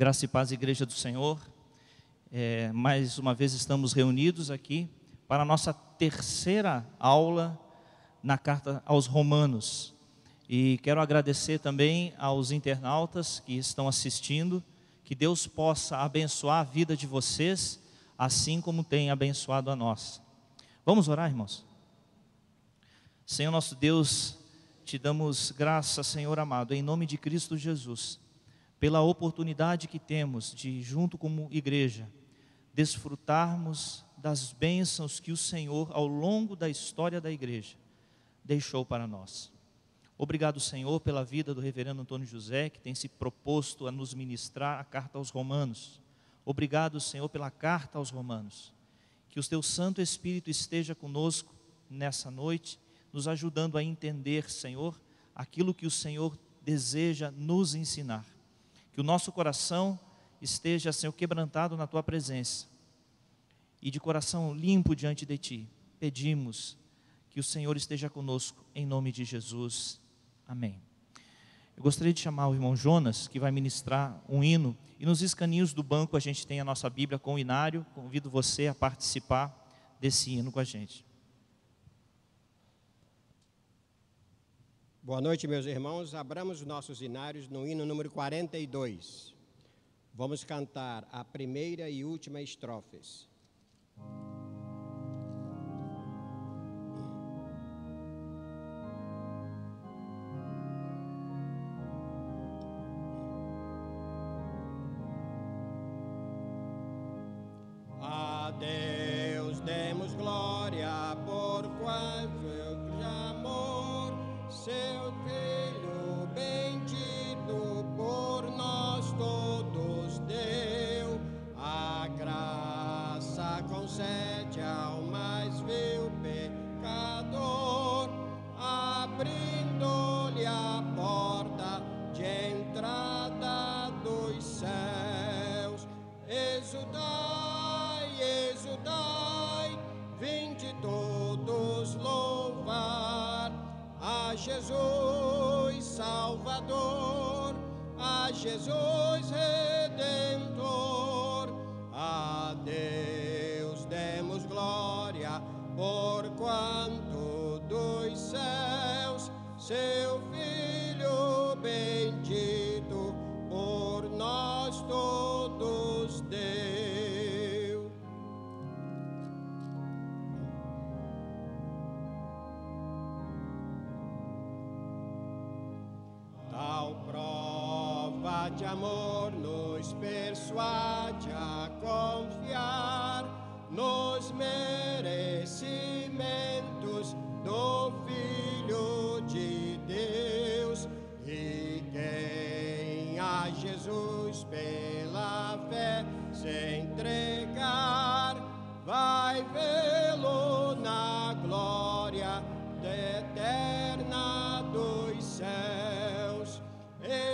Graça e paz, Igreja do Senhor. Mais uma vez estamos reunidos aqui para a nossa terceira aula na carta aos Romanos. E quero agradecer também aos internautas que estão assistindo, que Deus possa abençoar a vida de vocês, assim como tem abençoado a nós. Vamos orar, irmãos? Senhor nosso Deus, te damos graça, Senhor amado, em nome de Cristo Jesus, pela oportunidade que temos de, junto como igreja, desfrutarmos das bênçãos que o Senhor, ao longo da história da igreja, deixou para nós. Obrigado, Senhor, pela vida do reverendo Antônio José, que tem se proposto a nos ministrar a carta aos Romanos. Obrigado, Senhor, pela carta aos Romanos. Que o teu Santo Espírito esteja conosco nessa noite, nos ajudando a entender, Senhor, aquilo que o Senhor deseja nos ensinar. Que o nosso coração esteja, Senhor, quebrantado na tua presença e de coração limpo diante de ti. Pedimos que o Senhor esteja conosco, em nome de Jesus. Amém. Eu gostaria de chamar o irmão Jonas, que vai ministrar um hino, e nos escaninhos do banco a gente tem a nossa Bíblia com o inário. Convido você a participar desse hino com a gente. Boa noite, meus irmãos. Abramos os nossos inários no hino número 42. Vamos cantar a primeira e última estrofes. A Deus demos glória por quanto de amor seu Filho bendito por nós todos deu. A graça concede ao mais vil pecador, abrindo-lhe a porta de entrada dos céus. Exultai, exultai, vinde todos louvar a Jesus Salvador, a Jesus Redentor. A Deus demos glória, porquanto dos céus seu Filho bendito por nós todos deu. Tal prova de amor nos persuade a confiar nos merecimentos do Filho de Deus. E quem a Jesus pela fé se entregar, vai vê-lo na glória eterna dos céus.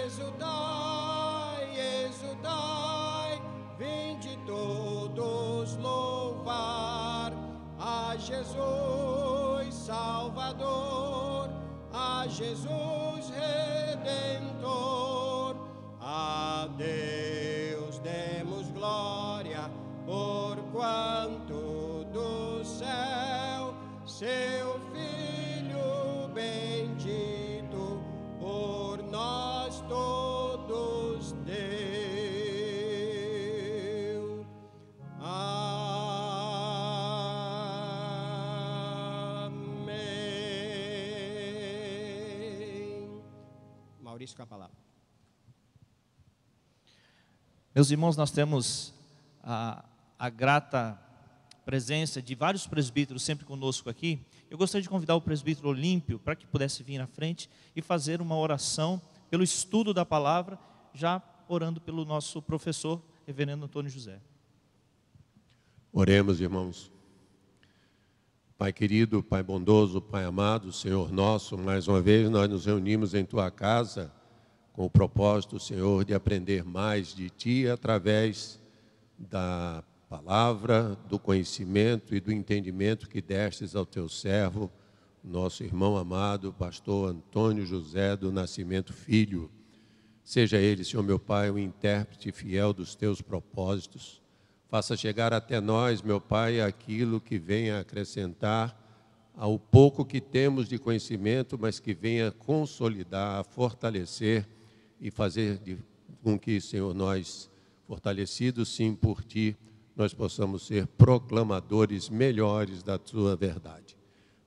Exultai, exultai, vinde todos louvar a Jesus Salvador, a Jesus Redentor. A Deus demos glória, porquanto do céu seu Filho bendito por nós todos deu. Amém. Maurício com a palavra. Meus irmãos, nós temos a grata presença de vários presbíteros sempre conosco aqui. Eu gostaria de convidar o presbítero Olímpio para que pudesse vir na frente e fazer uma oração pelo estudo da palavra, já orando pelo nosso professor, reverendo Antônio José. Oremos, irmãos. Pai querido, Pai bondoso, Pai amado, Senhor nosso, mais uma vez nós nos reunimos em Tua casa com o propósito, Senhor, de aprender mais de Ti através da palavra, do conhecimento e do entendimento que destes ao Teu servo, nosso irmão amado, pastor Antônio José do Nascimento Filho. Seja ele, Senhor meu Pai, um intérprete fiel dos teus propósitos. Faça chegar até nós, meu Pai, aquilo que venha acrescentar ao pouco que temos de conhecimento, mas que venha consolidar, fortalecer e fazer com que, Senhor, nós, fortalecidos sim por Ti, nós possamos ser proclamadores melhores da Tua verdade.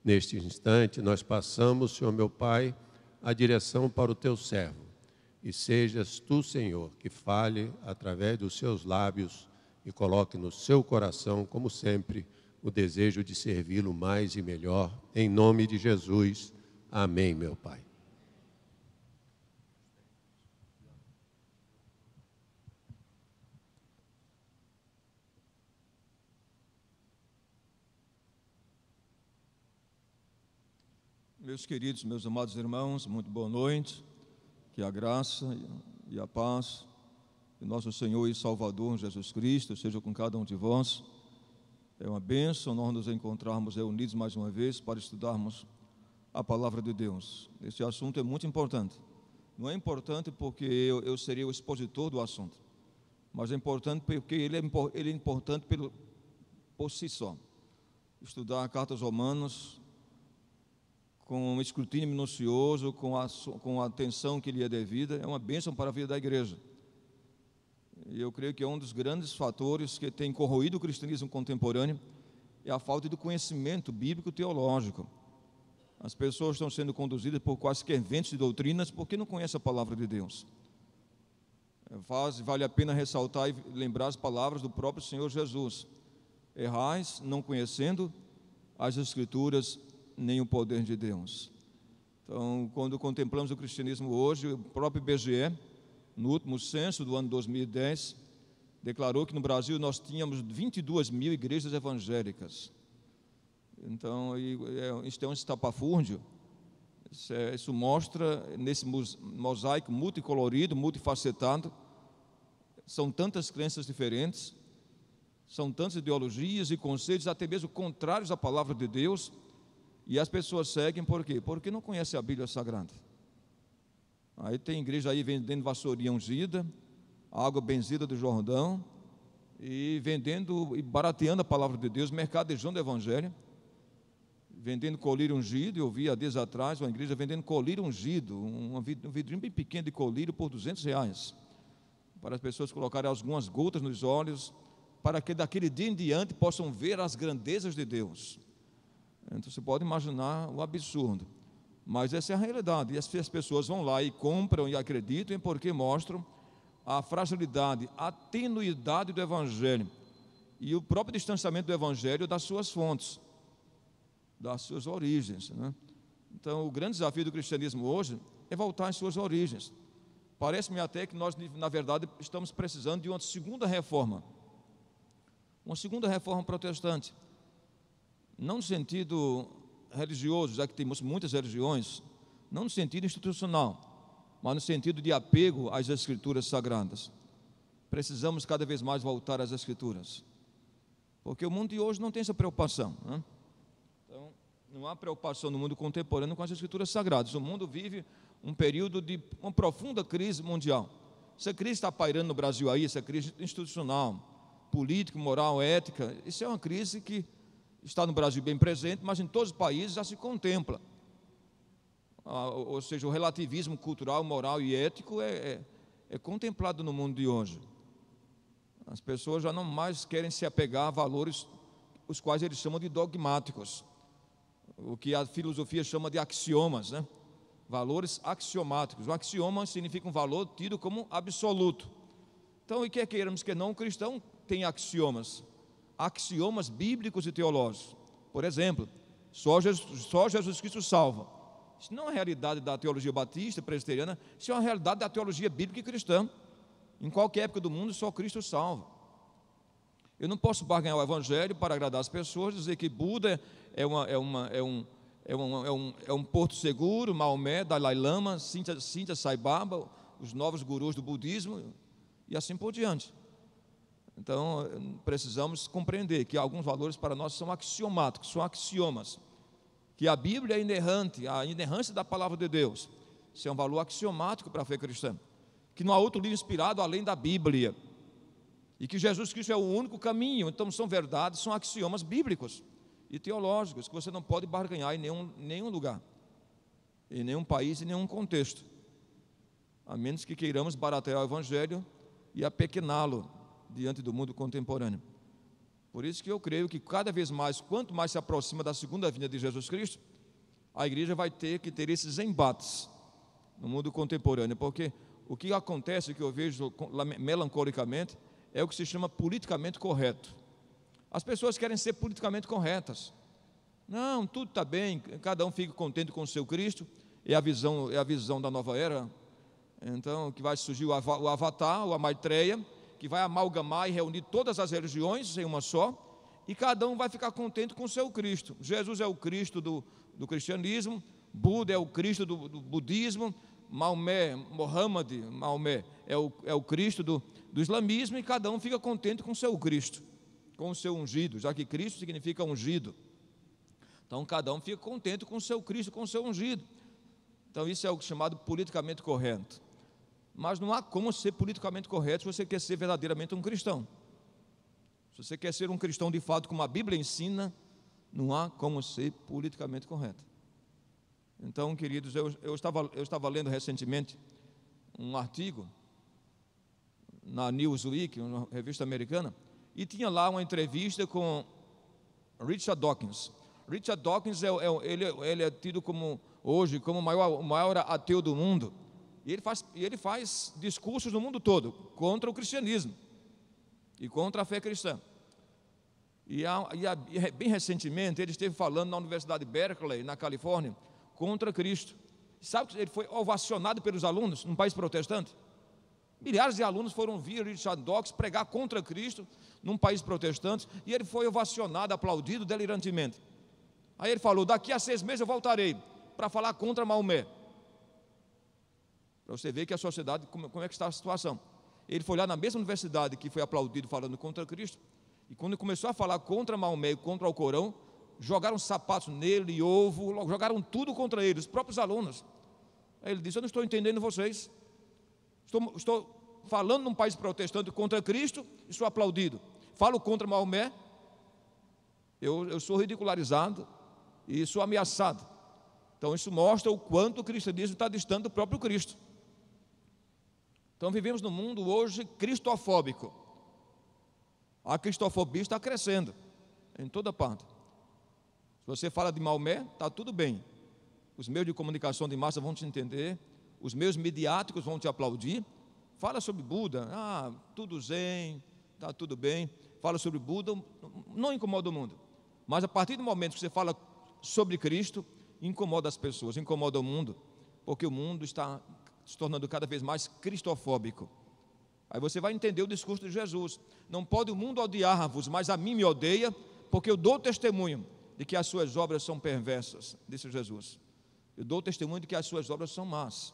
Neste instante, nós passamos, Senhor meu Pai, a direção para o Teu servo. E sejas Tu, Senhor, que fale através dos seus lábios e coloque no seu coração, como sempre, o desejo de servi-lo mais e melhor. Em nome de Jesus. Amém, meu Pai. Meus queridos, meus amados irmãos, muito boa noite. Que a graça e a paz do nosso Senhor e Salvador Jesus Cristo seja com cada um de vós. É uma bênção nós nos encontrarmos reunidos mais uma vez para estudarmos a Palavra de Deus. Esse assunto é muito importante. Não é importante porque eu seria o expositor do assunto, mas é importante porque ele é importante por si só. Estudar a carta aos Romanos com um escrutínio minucioso, com a atenção que lhe é devida, é uma bênção para a vida da igreja. E eu creio que é um dos grandes fatores que tem corroído o cristianismo contemporâneo é a falta de conhecimento bíblico teológico. As pessoas estão sendo conduzidas por quaisquer ventos de doutrinas porque não conhecem a palavra de Deus. Vale a pena ressaltar e lembrar as palavras do próprio Senhor Jesus: errais não conhecendo as Escrituras nem o poder de Deus. Então, quando contemplamos o cristianismo hoje, o próprio IBGE, no último censo do ano 2010, declarou que no Brasil nós tínhamos 22 mil igrejas evangélicas. Então, isso é um estapafúrdio. Isso mostra, nesse mosaico multicolorido, multifacetado, são tantas crenças diferentes, são tantas ideologias e conceitos, até mesmo contrários à palavra de Deus, e as pessoas seguem por quê? Porque não conhecem a Bíblia Sagrada. Aí tem igreja aí vendendo vassourinha ungida, água benzida do Jordão, e vendendo e barateando a palavra de Deus, mercadejando o evangelho, vendendo colírio ungido. Eu vi há dias atrás uma igreja vendendo colírio ungido, um vidrinho bem pequeno de colírio por R$200, para as pessoas colocarem algumas gotas nos olhos, para que daquele dia em diante possam ver as grandezas de Deus. Então você pode imaginar o absurdo, mas essa é a realidade. E as pessoas vão lá e compram e acreditam, porque mostram a fragilidade, a tenuidade do Evangelho e o próprio distanciamento do Evangelho das suas fontes, das suas origens, né? Então, o grande desafio do cristianismo hoje é voltar às suas origens. Parece-me até que nós, na verdade, estamos precisando de uma segunda reforma protestante. Não no sentido religioso, já que temos muitas religiões, não no sentido institucional, mas no sentido de apego às Escrituras Sagradas. Precisamos cada vez mais voltar às Escrituras, porque o mundo de hoje não tem essa preocupação, né? Então, não há preocupação no mundo contemporâneo com as Escrituras Sagradas. O mundo vive um período de uma profunda crise mundial. Essa crise está pairando no Brasil aí, essa crise institucional, política, moral, ética. Isso é uma crise que está no Brasil bem presente, mas em todos os países já se contempla. Ou seja, o relativismo cultural, moral e ético é contemplado no mundo de hoje. As pessoas já não mais querem se apegar a valores os quais eles chamam de dogmáticos, o que a filosofia chama de axiomas, né? Valores axiomáticos. O axioma significa um valor tido como absoluto. Então, e quer queiramos que não, o cristão tem axiomas bíblicos e teológicos. Por exemplo, só Jesus Cristo salva. Isso não é a realidade da teologia batista, presbiteriana, isso é uma realidade da teologia bíblica e cristã. Em qualquer época do mundo, só Cristo salva. Eu não posso barganhar o Evangelho para agradar as pessoas, dizer que Buda é um porto seguro, Maomé, Dalai Lama, Cynthia Sai Baba, os novos gurus do budismo, e assim por diante. Então, precisamos compreender que alguns valores para nós são axiomáticos, são axiomas, que a Bíblia é inerrante, a inerrância da palavra de Deus. Isso é um valor axiomático para a fé cristã, que não há outro livro inspirado além da Bíblia, e que Jesus Cristo é o único caminho. Então são verdades, são axiomas bíblicos e teológicos que você não pode barganhar em nenhum lugar, em nenhum país, em nenhum contexto, a menos que queiramos baratear o Evangelho e apequená-lo diante do mundo contemporâneo. Por isso que eu creio que cada vez mais, quanto mais se aproxima da segunda vinda de Jesus Cristo, a igreja vai ter que ter esses embates no mundo contemporâneo, porque o que acontece, que eu vejo melancolicamente, é o que se chama politicamente correto. As pessoas querem ser politicamente corretas. Não, tudo está bem, cada um fica contente com o seu Cristo, é a visão da nova era. Então, que vai surgir o Avatar, o Maitreya, que vai amalgamar e reunir todas as religiões em uma só, e cada um vai ficar contente com o seu Cristo. Jesus é o Cristo do cristianismo, Buda é o Cristo do budismo, Maomé é o Cristo do islamismo, e cada um fica contente com o seu Cristo, com o seu ungido, já que Cristo significa ungido. Então cada um fica contente com o seu Cristo, com o seu ungido. Então isso é o chamado politicamente correto. Mas não há como ser politicamente correto se você quer ser verdadeiramente um cristão. Se você quer ser um cristão de fato, como a Bíblia ensina, não há como ser politicamente correto. Então, queridos, eu estava lendo recentemente um artigo na Newsweek, uma revista americana, e tinha lá uma entrevista com Richard Dawkins. Richard Dawkins ele é tido hoje como o maior ateu do mundo. E ele faz discursos no mundo todo contra o cristianismo e contra a fé cristã. E bem recentemente ele esteve falando na Universidade de Berkeley, na Califórnia, contra Cristo. Sabe que ele foi ovacionado pelos alunos num país protestante? Milhares de alunos foram ouvir Richard Dawkins pregar contra Cristo num país protestante, e ele foi ovacionado, aplaudido delirantemente. Aí ele falou: daqui a 6 meses eu voltarei para falar contra Maomé. Para você ver que a sociedade, como é que está a situação. Ele foi lá na mesma universidade que foi aplaudido falando contra Cristo, e quando ele começou a falar contra Maomé e contra o Corão, jogaram sapatos nele, ovo, jogaram tudo contra ele, os próprios alunos. Aí ele disse: eu não estou entendendo vocês. Estou falando num país protestante contra Cristo e sou aplaudido. Falo contra Maomé, eu sou ridicularizado e sou ameaçado. Então isso mostra o quanto o cristianismo está distante do próprio Cristo. Então vivemos num mundo hoje cristofóbico. A cristofobia está crescendo em toda parte. Se você fala de Maomé, está tudo bem. Os meios de comunicação de massa vão te entender, os meios midiáticos vão te aplaudir. Fala sobre Buda, tudo zen, está tudo bem. Fala sobre Buda, não incomoda o mundo. Mas a partir do momento que você fala sobre Cristo, incomoda as pessoas, incomoda o mundo, porque o mundo está se tornando cada vez mais cristofóbico. Aí você vai entender o discurso de Jesus: não pode o mundo odiar-vos, mas a mim me odeia, porque eu dou testemunho de que as suas obras são perversas, disse Jesus. Eu dou testemunho de que as suas obras são más.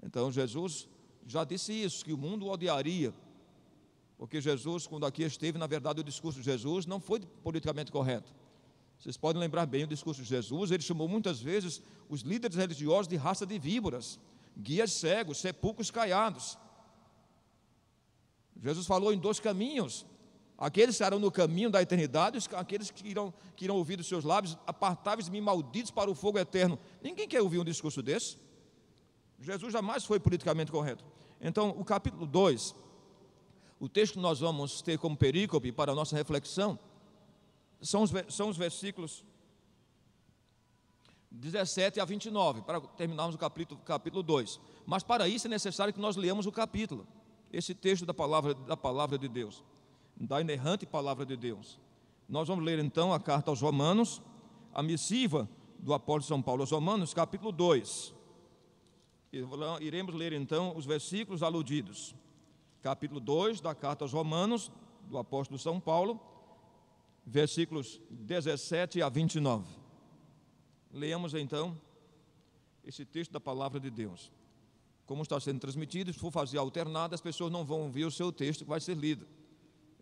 Então Jesus já disse isso, que o mundo o odiaria, porque Jesus, quando aqui esteve, na verdade o discurso de Jesus não foi politicamente correto. Vocês podem lembrar bem o discurso de Jesus. Ele chamou muitas vezes os líderes religiosos de raça de víboras, guias cegos, sepulcros caiados. Jesus falou em 2 caminhos: aqueles que estarão no caminho da eternidade, aqueles que irão ouvir dos seus lábios: apartai-vos de mim, malditos, para o fogo eterno. Ninguém quer ouvir um discurso desse. Jesus jamais foi politicamente correto. Então, o capítulo 2, o texto que nós vamos ter como perícope para a nossa reflexão, são os versículos 17 a 29, para terminarmos o capítulo 2. Mas para isso é necessário que nós leamos o capítulo, esse texto da palavra de Deus, da inerrante palavra de Deus. Nós vamos ler então a carta aos Romanos, a missiva do apóstolo São Paulo aos Romanos, capítulo 2. Iremos ler então os versículos aludidos. Capítulo 2 da carta aos Romanos, do apóstolo São Paulo, versículos 17 a 29. Leamos então esse texto da palavra de Deus. Como está sendo transmitido, se for fazer alternado, as pessoas não vão ouvir o seu texto que vai ser lido.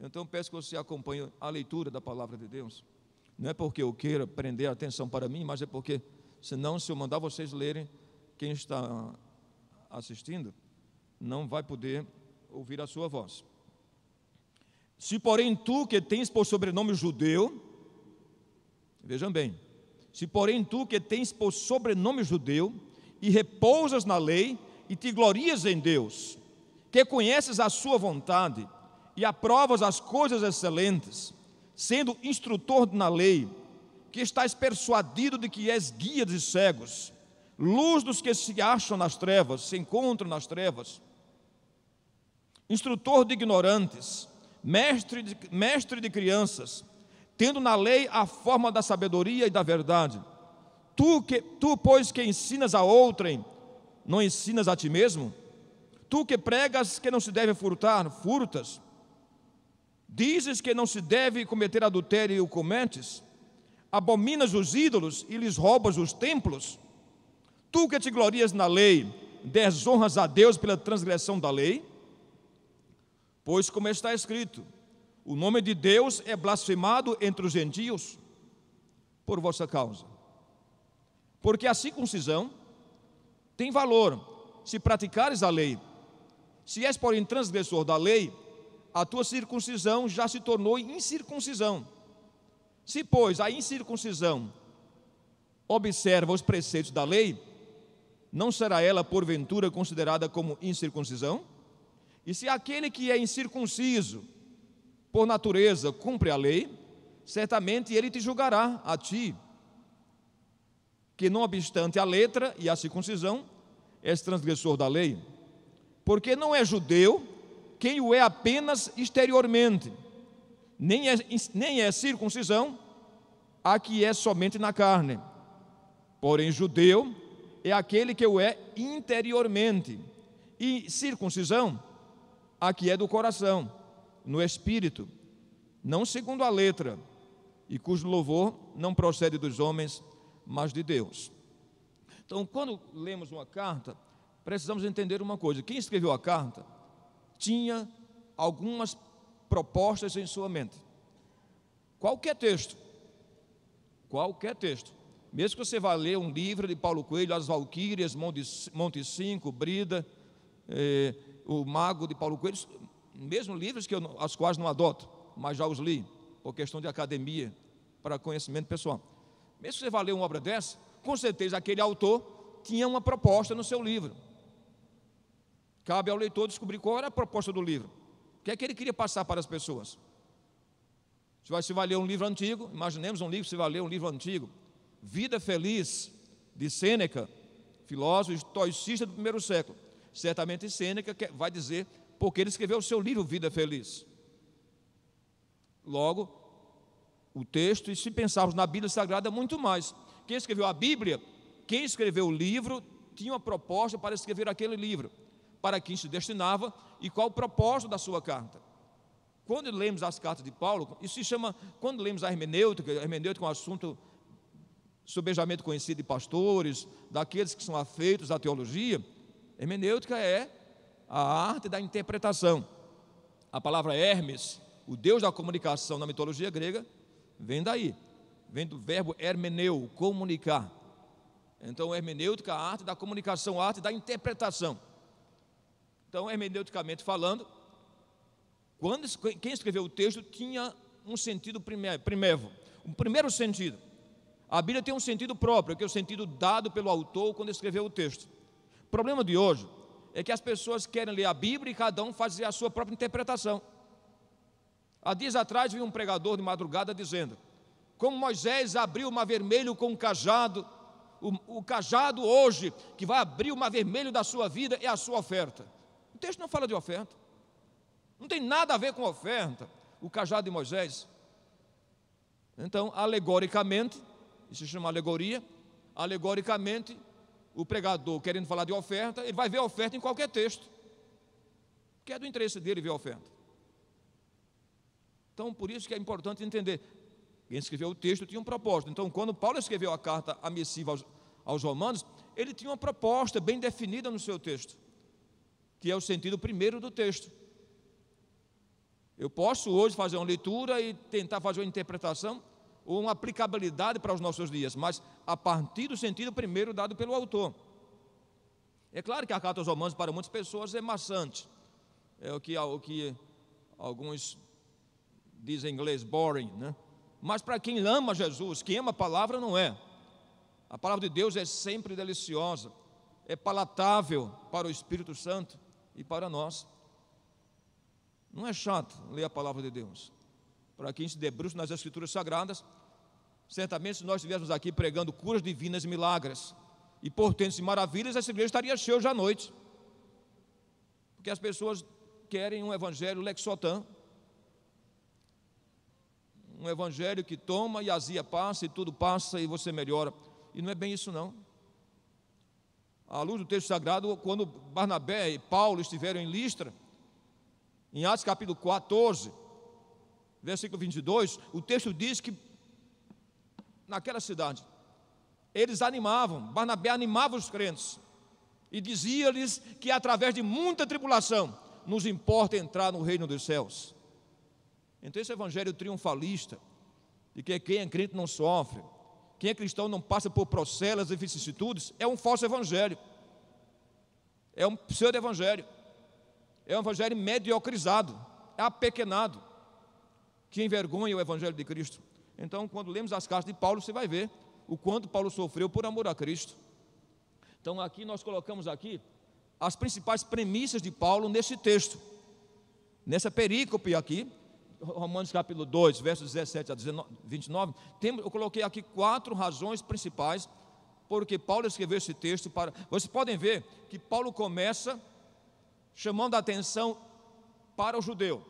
Então peço que você acompanhe a leitura da palavra de Deus. Não é porque eu queira prender a atenção para mim, mas é porque, senão, se eu mandar vocês lerem, quem está assistindo, não vai poder ouvir a sua voz. Se porém tu que tens por sobrenome judeu, vejam bem, se porém tu que tens por sobrenome judeu, e repousas na lei, e te glorias em Deus, que conheces a sua vontade, e aprovas as coisas excelentes, sendo instrutor na lei, que estás persuadido de que és guia de cegos, luz dos que se acham nas trevas, se encontram nas trevas, instrutor de ignorantes, mestre de crianças, tendo na lei a forma da sabedoria e da verdade. Tu, pois, que ensinas a outrem, não ensinas a ti mesmo? Tu que pregas que não se deve furtar, furtas? Dizes que não se deve cometer adultério e o cometes? Abominas os ídolos e lhes roubas os templos? Tu que te glorias na lei, desonras a Deus pela transgressão da lei? Pois como está escrito, o nome de Deus é blasfemado entre os gentios por vossa causa. Porque a circuncisão tem valor se praticares a lei. Se és, porém, transgressor da lei, a tua circuncisão já se tornou incircuncisão. Se, pois, a incircuncisão observa os preceitos da lei, não será ela, porventura, considerada como incircuncisão? E se aquele que é incircunciso, por natureza, cumpre a lei, certamente ele te julgará a ti, que não obstante a letra e a circuncisão, és transgressor da lei. Porque não é judeu quem o é apenas exteriormente, nem é circuncisão a que é somente na carne. Porém, judeu é aquele que o é interiormente, e circuncisão a que é do coração, no espírito, não segundo a letra, e cujo louvor não procede dos homens, mas de Deus. Então, quando lemos uma carta, precisamos entender uma coisa: quem escreveu a carta tinha algumas propostas em sua mente. Qualquer texto, mesmo que você vá ler um livro de Paulo Coelho, As Valquírias, Monte 5, Brida, o Mago de Paulo Coelho, mesmo livros que as quais não adoto, mas já os li, por questão de academia, para conhecimento pessoal. Mesmo que você vá ler uma obra dessa, com certeza aquele autor tinha uma proposta no seu livro. Cabe ao leitor descobrir qual era a proposta do livro, o que é que ele queria passar para as pessoas. Se você vai ler um livro antigo, imaginemos um livro, você vai ler um livro antigo, Vida Feliz, de Sêneca, filósofo estoicista do primeiro século. Certamente Sêneca vai dizer porque ele escreveu o seu livro Vida Feliz. Logo, o texto, e se pensarmos na Bíblia Sagrada, muito mais. Quem escreveu a Bíblia, quem escreveu o livro, tinha uma proposta para escrever aquele livro, para quem se destinava e qual o propósito da sua carta. Quando lemos as cartas de Paulo, isso se chama, quando lemos a hermenêutica é um assunto sobejamente conhecido de pastores, daqueles que são afeitos à teologia. Hermenêutica é a arte da interpretação. A palavra Hermes, o deus da comunicação na mitologia grega, vem daí, vem do verbo hermeneu, comunicar. Então, hermenêutica, a arte da comunicação, a arte da interpretação. Então, hermeneuticamente falando, quem escreveu o texto tinha um sentido primevo. O primeiro sentido, a Bíblia tem um sentido próprio, que é o sentido dado pelo autor quando escreveu o texto. O problema de hoje é que as pessoas querem ler a Bíblia e cada um fazer a sua própria interpretação. Há dias atrás vi um pregador de madrugada dizendo: como Moisés abriu o mar vermelho com um cajado, o cajado hoje que vai abrir o mar vermelho da sua vida é a sua oferta. O texto não fala de oferta, não tem nada a ver com oferta, o cajado de Moisés. Então, alegoricamente, isso se chama alegoria, alegoricamente, o pregador querendo falar de oferta, ele vai ver a oferta em qualquer texto, que é do interesse dele ver a oferta. Então, por isso que é importante entender, quem escreveu o texto tinha um propósito. Então, quando Paulo escreveu a carta, a missiva aos Romanos, ele tinha uma proposta bem definida no seu texto, que é o sentido primeiro do texto. Eu posso hoje fazer uma leitura e tentar fazer uma interpretação ou uma aplicabilidade para os nossos dias, mas a partir do sentido primeiro dado pelo autor. É claro que a carta aos Romanos para muitas pessoas é maçante, é o que alguns dizem em inglês boring, né? Mas para quem ama Jesus, quem ama a palavra, não é. A palavra de Deus é sempre deliciosa, é palatável para o Espírito Santo e para nós. Não é chato ler a palavra de Deus. Para quem se debruça nas Escrituras Sagradas, certamente se nós estivéssemos aqui pregando curas divinas e milagres e portentos e maravilhas, essa igreja estaria cheia hoje à noite. Porque as pessoas querem um evangelho lexotan, um evangelho que toma e a azia passa e tudo passa e você melhora. E não é bem isso não. À luz do texto sagrado, quando Barnabé e Paulo estiveram em Listra, em Atos capítulo 14, versículo 22, o texto diz que naquela cidade eles animavam, Barnabé animava os crentes e dizia-lhes que através de muita tribulação nos importa entrar no reino dos céus. Então esse evangelho triunfalista, de que quem é crente não sofre, quem é cristão não passa por procelas e vicissitudes, é um falso evangelho, é um pseudo-evangelho, é um evangelho mediocrizado, é apequenado, que envergonha o evangelho de Cristo. Então, quando lemos as cartas de Paulo, você vai ver o quanto Paulo sofreu por amor a Cristo. Então, aqui nós colocamos aqui as principais premissas de Paulo nesse texto, nessa perícope aqui, Romanos capítulo 2, versos 17 a 29, eu coloquei aqui 4 razões principais porque Paulo escreveu esse texto. Vocês podem ver que Paulo começa chamando a atenção para o judeu,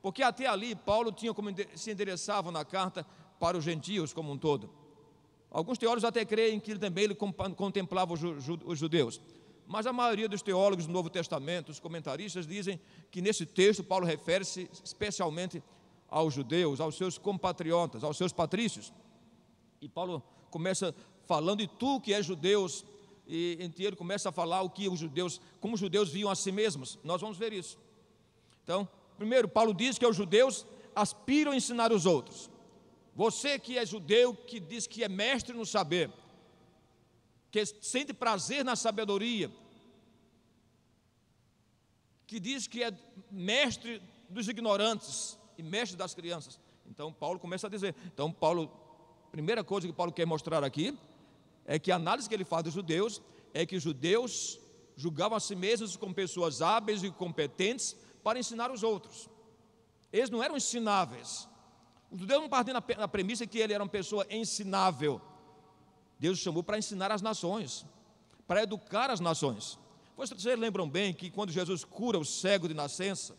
porque até ali Paulo tinha como se endereçava na carta para os gentios como um todo. Alguns teólogos até creem que ele contemplava os judeus, mas a maioria dos teólogos do Novo Testamento, os comentaristas, dizem que nesse texto Paulo refere-se especialmente aos judeus, aos seus compatriotas, aos seus patrícios. E Paulo começa falando de tu que és judeus, e ele começa a falar como os judeus viam a si mesmos. Nós vamos ver isso. Então, primeiro, Paulo diz que os judeus aspiram a ensinar os outros. Você que é judeu, que diz que é mestre no saber, que sente prazer na sabedoria, que diz que é mestre dos ignorantes e mestre das crianças. Então Paulo começa a dizer, primeira coisa que Paulo quer mostrar aqui, é que a análise que ele faz dos judeus, é que os judeus julgavam a si mesmos como pessoas hábeis e competentes para ensinar os outros. Eles não eram ensináveis. Os judeus não partiam na premissa que ele era uma pessoa ensinável. Deus o chamou para ensinar as nações, para educar as nações. Vocês lembram bem que quando Jesus cura o cego de nascença,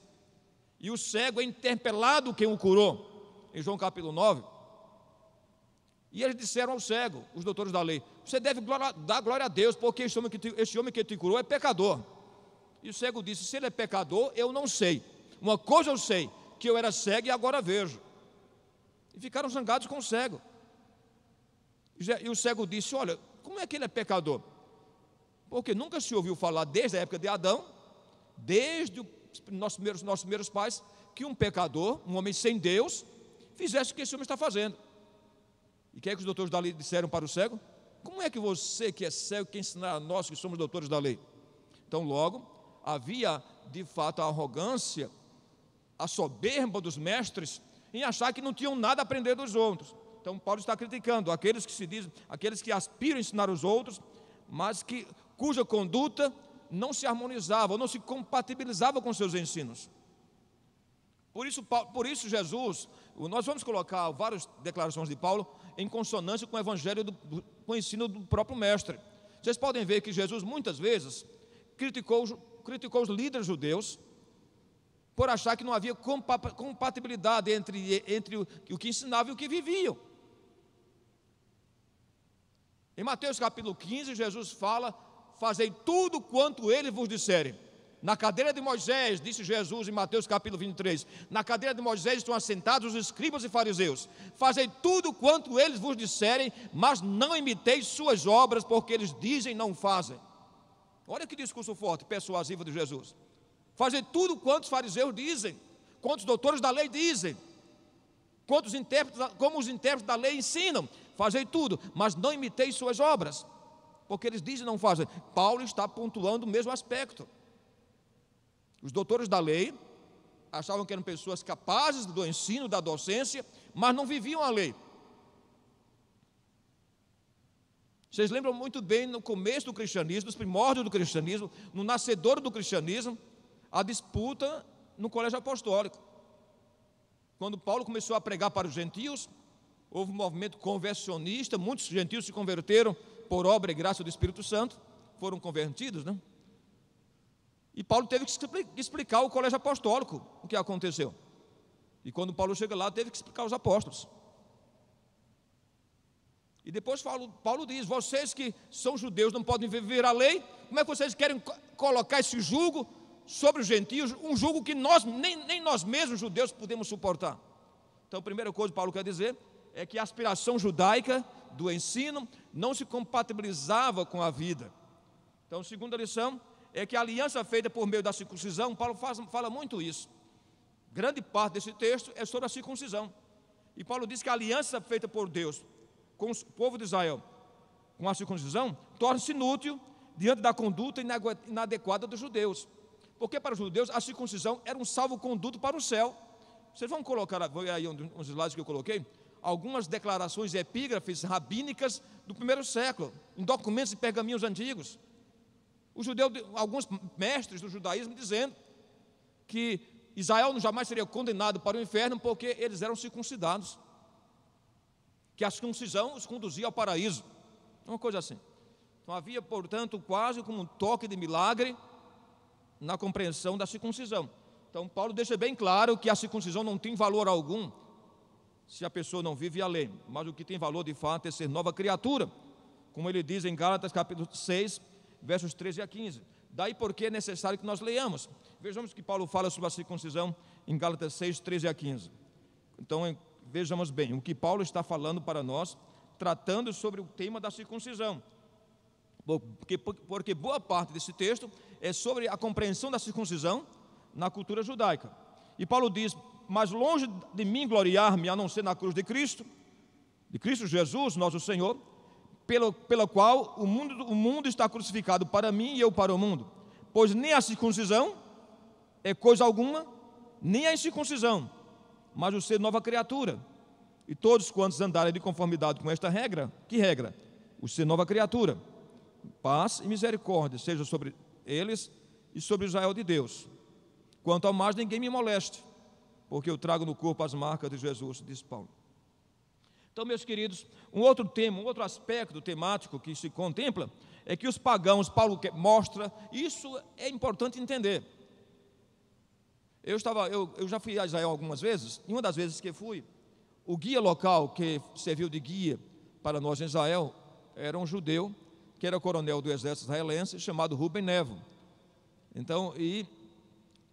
e o cego é interpelado quem o curou, em João capítulo 9, e eles disseram ao cego, os doutores da lei, você deve dar glória a Deus, porque este homem que te curou é pecador. E o cego disse, se ele é pecador, eu não sei. Uma coisa eu sei, que eu era cego e agora vejo. E ficaram zangados com o cego. E o cego disse, olha, como é que ele é pecador? Porque nunca se ouviu falar desde a época de Adão, desde os nossos primeiros pais, que um pecador, um homem sem Deus, fizesse o que esse homem está fazendo. E o que é que os doutores da lei disseram para o cego? Como é que você que é cego quer ensinar a nós que somos doutores da lei? Então logo, havia de fato a arrogância, a soberba dos mestres, em achar que não tinham nada a aprender dos outros. Então Paulo está criticando aqueles que aspiram a ensinar os outros, mas cuja conduta não se harmonizava, não se compatibilizava com seus ensinos. Por isso Jesus, nós vamos colocar várias declarações de Paulo em consonância com o evangelho, com o ensino do próprio mestre. Vocês podem ver que Jesus muitas vezes criticou os líderes judeus por achar que não havia compatibilidade entre o que ensinava e o que viviam. Em Mateus capítulo 15, Jesus fala, fazei tudo quanto ele vos disserem. Na cadeira de Moisés, disse Jesus em Mateus capítulo 23, na cadeira de Moisés estão assentados os escribas e fariseus. Fazei tudo quanto eles vos disserem, mas não imiteis suas obras, porque eles dizem e não fazem. Olha que discurso forte, persuasivo de Jesus. Fazei tudo quanto os fariseus dizem, quanto os doutores da lei dizem, como os intérpretes da lei ensinam. Fazei tudo, mas não imiteis suas obras, porque eles dizem e não fazem. Paulo está pontuando o mesmo aspecto. Os doutores da lei achavam que eram pessoas capazes do ensino, da docência, mas não viviam a lei. Vocês lembram muito bem, no começo do cristianismo, nos primórdios do cristianismo, no nascedouro do cristianismo, a disputa no colégio apostólico. Quando Paulo começou a pregar para os gentios, houve um movimento conversionista, muitos gentios se converteram por obra e graça do Espírito Santo, foram convertidos, né? E Paulo teve que explicar ao colégio apostólico o que aconteceu. E quando Paulo chega lá, teve que explicar aos apóstolos. E depois Paulo diz: vocês que são judeus não podem viver a lei, como é que vocês querem colocar esse jugo sobre os gentios, um jugo que nem nós mesmos judeus podemos suportar? Então a primeira coisa que Paulo quer dizer é que a aspiração judaica do ensino não se compatibilizava com a vida. Então a segunda lição é que a aliança feita por meio da circuncisão, Paulo fala muito isso. Grande parte desse texto é sobre a circuncisão. E Paulo diz que a aliança feita por Deus com o povo de Israel, com a circuncisão, torna-se inútil diante da conduta inadequada dos judeus. Porque para os judeus a circuncisão era um salvo-conduto para o céu. Vocês vão colocar aí uns slides que eu coloquei, algumas declarações epígrafes rabínicas do primeiro século, em documentos e pergaminhos antigos. Os judeus, alguns mestres do judaísmo dizendo que Israel jamais seria condenado para o inferno porque eles eram circuncidados, que a circuncisão os conduzia ao paraíso, uma coisa assim. Então havia, portanto, quase como um toque de milagre na compreensão da circuncisão. Então Paulo deixa bem claro que a circuncisão não tem valor algum se a pessoa não vive a lei, mas o que tem valor de fato é ser nova criatura, como ele diz em Gálatas capítulo 6, versos 13 a 15. Daí porque é necessário que nós leiamos. Vejamos que Paulo fala sobre a circuncisão em Gálatas 6, 13 a 15. Então vejamos bem o que Paulo está falando para nós, tratando sobre o tema da circuncisão. Porque boa parte desse texto é sobre a compreensão da circuncisão na cultura judaica. E Paulo diz: mas longe de mim gloriar-me, a não ser na cruz de Cristo Jesus, nosso Senhor, pela qual o mundo está crucificado para mim e eu para o mundo. Pois nem a circuncisão é coisa alguma, nem a incircuncisão, mas o ser nova criatura. E todos quantos andarem de conformidade com esta regra, que regra? O ser nova criatura. Paz e misericórdia seja sobre eles e sobre Israel de Deus. Quanto ao mais, ninguém me moleste, porque eu trago no corpo as marcas de Jesus, diz Paulo. Então, meus queridos, um outro tema, um outro aspecto temático que se contempla é que os pagãos, Paulo mostra, isso é importante entender. Eu já fui a Israel algumas vezes, e uma das vezes que fui, o guia local que serviu de guia para nós em Israel era um judeu, que era coronel do exército israelense, chamado Rubem Nevo. Então, e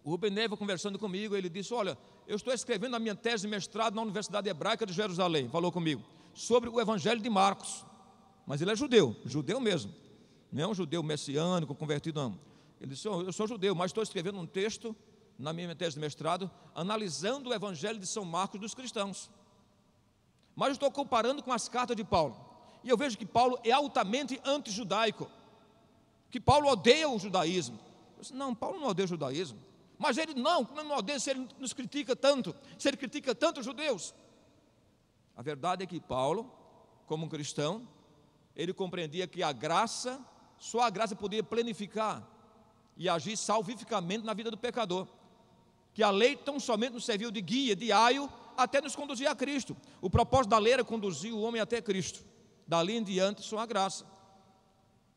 o Rubem Nevo conversando comigo, ele disse: olha, eu estou escrevendo a minha tese de mestrado na Universidade Hebraica de Jerusalém, falou comigo, sobre o Evangelho de Marcos. Mas ele é judeu mesmo, não é um judeu messiânico, convertido não. Ele disse: eu sou judeu, mas estou escrevendo um texto na minha tese de mestrado, analisando o Evangelho de São Marcos dos cristãos. Mas estou comparando com as cartas de Paulo, e eu vejo que Paulo é altamente antijudaico, que Paulo odeia o judaísmo. Eu disse: não, Paulo não odeia o judaísmo. Mas ele não odeia se ele nos critica tanto, se ele critica tanto os judeus. A verdade é que Paulo, como um cristão, ele compreendia que só a graça podia planificar e agir salvificamente na vida do pecador. Que a lei tão somente nos serviu de guia, de aio, até nos conduzir a Cristo. O propósito da lei era conduzir o homem até Cristo. Dali em diante, só a graça.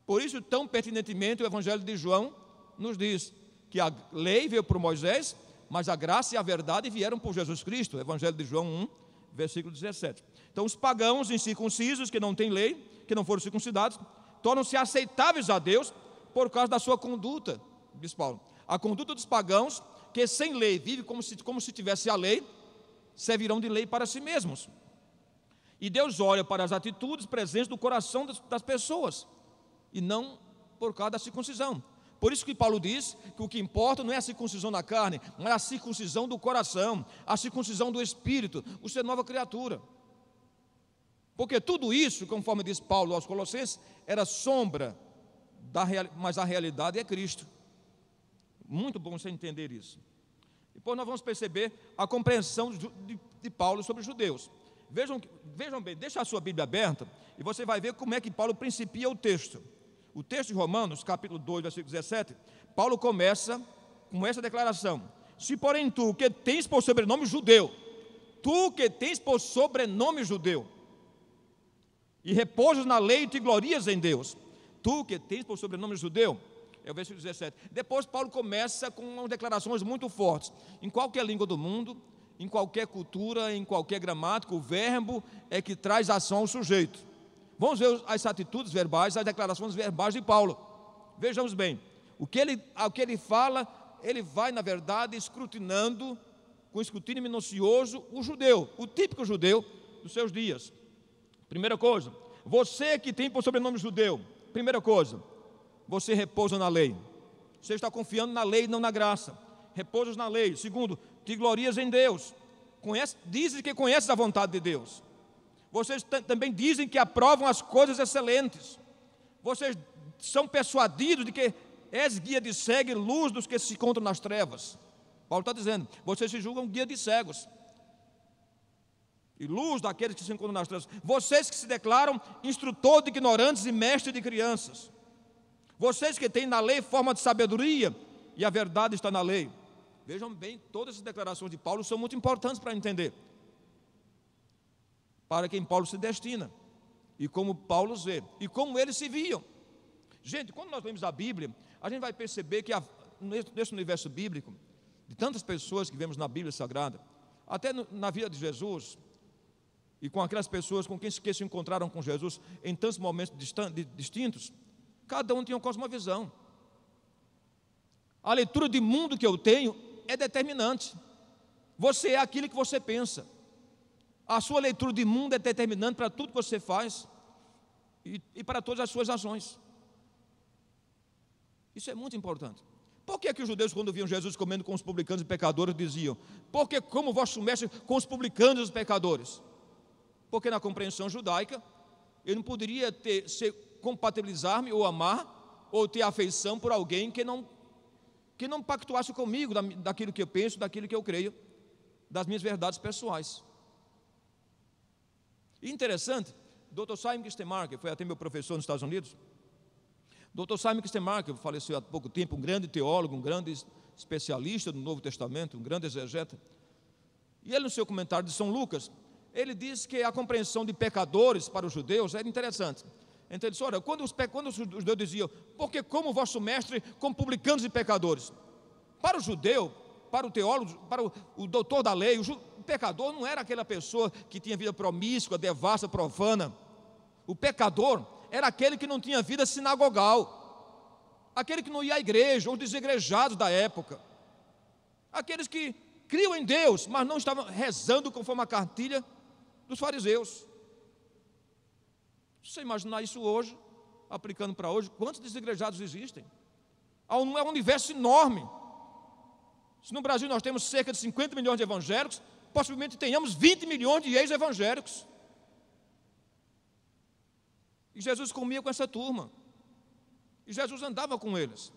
Por isso, tão pertinentemente, o Evangelho de João nos diz que a lei veio por Moisés, mas a graça e a verdade vieram por Jesus Cristo. Evangelho de João 1, versículo 17. Então, os pagãos incircuncisos, que não têm lei, que não foram circuncidados, tornam-se aceitáveis a Deus por causa da sua conduta, diz Paulo. A conduta dos pagãos, que sem lei vivem como se tivesse a lei, servirão de lei para si mesmos. E Deus olha para as atitudes presentes no coração das pessoas, e não por causa da circuncisão. Por isso que Paulo diz que o que importa não é a circuncisão da carne, mas a circuncisão do coração, a circuncisão do espírito, o ser nova criatura. Porque tudo isso, conforme diz Paulo aos Colossenses, era sombra, mas a realidade é Cristo. Muito bom você entender isso. Depois nós vamos perceber a compreensão de Paulo sobre os judeus. Vejam bem, deixa a sua Bíblia aberta e você vai ver como é que Paulo principia o texto. O texto de Romanos, capítulo 2, versículo 17, Paulo começa com essa declaração: se porém tu, que tens por sobrenome judeu, tu que tens por sobrenome judeu, e repousas na lei e te glorias em Deus, tu que tens por sobrenome judeu, é o versículo 17. Depois Paulo começa com declarações muito fortes. Em qualquer língua do mundo, em qualquer cultura, em qualquer gramática, o verbo é que traz ação ao sujeito. Vamos ver as atitudes verbais, as declarações verbais de Paulo. Vejamos bem, o que ele fala, ele vai, na verdade, escrutinando, com escrutínio minucioso, o judeu, o típico judeu dos seus dias. Primeira coisa, você que tem por sobrenome judeu, primeira coisa, você repousa na lei. Você está confiando na lei e não na graça. Repousas na lei. Segundo, te glorias em Deus. Dizem que conheces a vontade de Deus. Vocês também dizem que aprovam as coisas excelentes. Vocês são persuadidos de que és guia de cego e luz dos que se encontram nas trevas. Paulo está dizendo, vocês se julgam guia de cegos e luz daqueles que se encontram nas trevas. Vocês que se declaram instrutor de ignorantes e mestre de crianças. Vocês que têm na lei forma de sabedoria e a verdade está na lei. Vejam bem, todas as declarações de Paulo são muito importantes para entender para quem Paulo se destina e como Paulo os vê e como eles se viam. Gente, quando nós lemos a Bíblia, a gente vai perceber que nesse universo bíblico, de tantas pessoas que vemos na Bíblia Sagrada, até na vida de Jesus e com aquelas pessoas com quem se encontraram com Jesus em tantos momentos distintos, cada um tinha uma cosmovisão. A leitura de mundo que eu tenho é determinante. Você é aquilo que você pensa. A sua leitura de mundo é determinante para tudo que você faz e para todas as suas ações. Isso é muito importante. Por que os judeus, quando viam Jesus comendo com os publicanos e pecadores, diziam: porque como vosso mestre com os publicanos e os pecadores? Porque na compreensão judaica, eu não poderia compatibilizar-me ou amar ou ter afeição por alguém que não pactuasse comigo daquilo que eu penso, daquilo que eu creio, das minhas verdades pessoais. E interessante, Dr. Simon Kistemaker, foi até meu professor nos Estados Unidos. Dr. Simon Kistemaker faleceu há pouco tempo, um grande teólogo, um grande especialista do Novo Testamento, um grande exegeta. E ele, no seu comentário de São Lucas, ele diz que a compreensão de pecadores para os judeus era interessante. Então ele disse: olha, quando os judeus diziam, porque como vosso mestre com publicanos e pecadores? Para o judeu, para o teólogo, para o doutor da lei, o pecador não era aquela pessoa que tinha vida promíscua, devassa, profana. O pecador era aquele que não tinha vida sinagogal, aquele que não ia à igreja, os desigrejados da época, aqueles que criam em Deus, mas não estavam rezando conforme a cartilha dos fariseus. Se você imaginar isso hoje, aplicando para hoje, quantos desigrejados existem? É um universo enorme. Se no Brasil nós temos cerca de 50 milhões de evangélicos, possivelmente tenhamos 20 milhões de ex-evangélicos. E Jesus comia com essa turma. E Jesus andava com eles.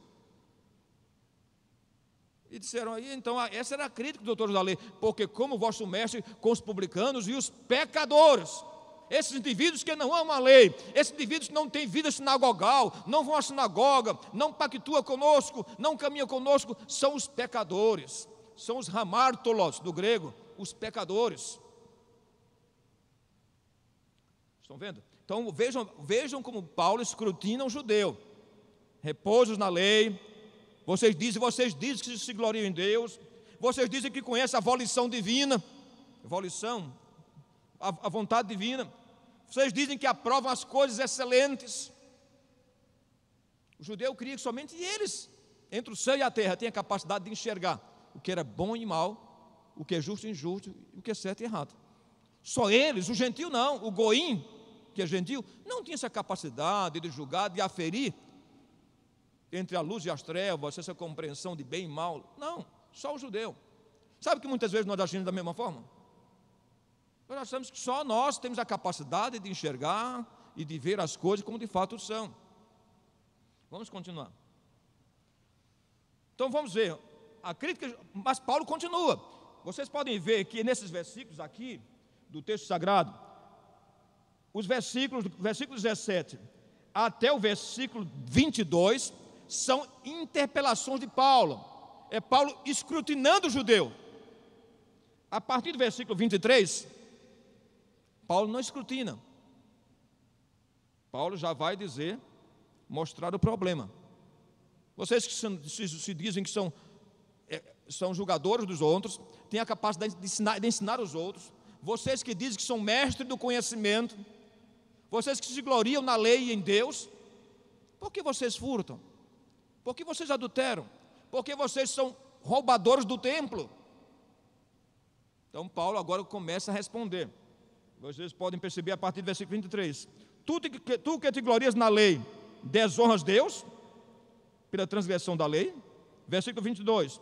E disseram aí, então, essa era a crítica dos doutores da lei, porque como o vosso mestre com os publicanos e os pecadores, esses indivíduos que não amam a lei, esses indivíduos que não têm vida sinagogal, não vão à sinagoga, não pactuam conosco, não caminham conosco, são os pecadores, são os hamártolos do grego, os pecadores. Estão vendo? Então vejam como Paulo escrutina o judeu. Repousos na lei, vocês dizem que se gloriam em Deus, vocês dizem que conhecem a volição divina, a vontade divina, vocês dizem que aprovam as coisas excelentes. O judeu cria que somente eles, entre o céu e a terra, têm a capacidade de enxergar o que era bom e mal, o que é justo e injusto, o que é certo e errado. Só eles, o gentio não, o goim, que é gentil, não tinha essa capacidade de julgar, de aferir entre a luz e as trevas, essa compreensão de bem e mal. Não, só o judeu. Sabe que muitas vezes nós agimos da mesma forma? Nós achamos que só nós temos a capacidade de enxergar e de ver as coisas como de fato são. Vamos continuar. Então vamos ver a crítica, mas Paulo continua. Vocês podem ver que nesses versículos aqui do texto sagrado, os versículos, do versículo 17 até o versículo 22, são interpelações de Paulo. É Paulo escrutinando o judeu. A partir do versículo 23, Paulo não escrutina. Paulo já vai dizer, mostrar o problema. Vocês que se dizem que são julgadores dos outros, têm a capacidade de ensinar os outros, vocês que dizem que são mestres do conhecimento, vocês que se gloriam na lei e em Deus, por que vocês furtam? Por que vocês adulteram? Por que vocês são roubadores do templo? Então Paulo agora começa a responder. Vocês podem perceber a partir do versículo 23. Tu que te glorias na lei, desonras Deus pela transgressão da lei. Versículo 22.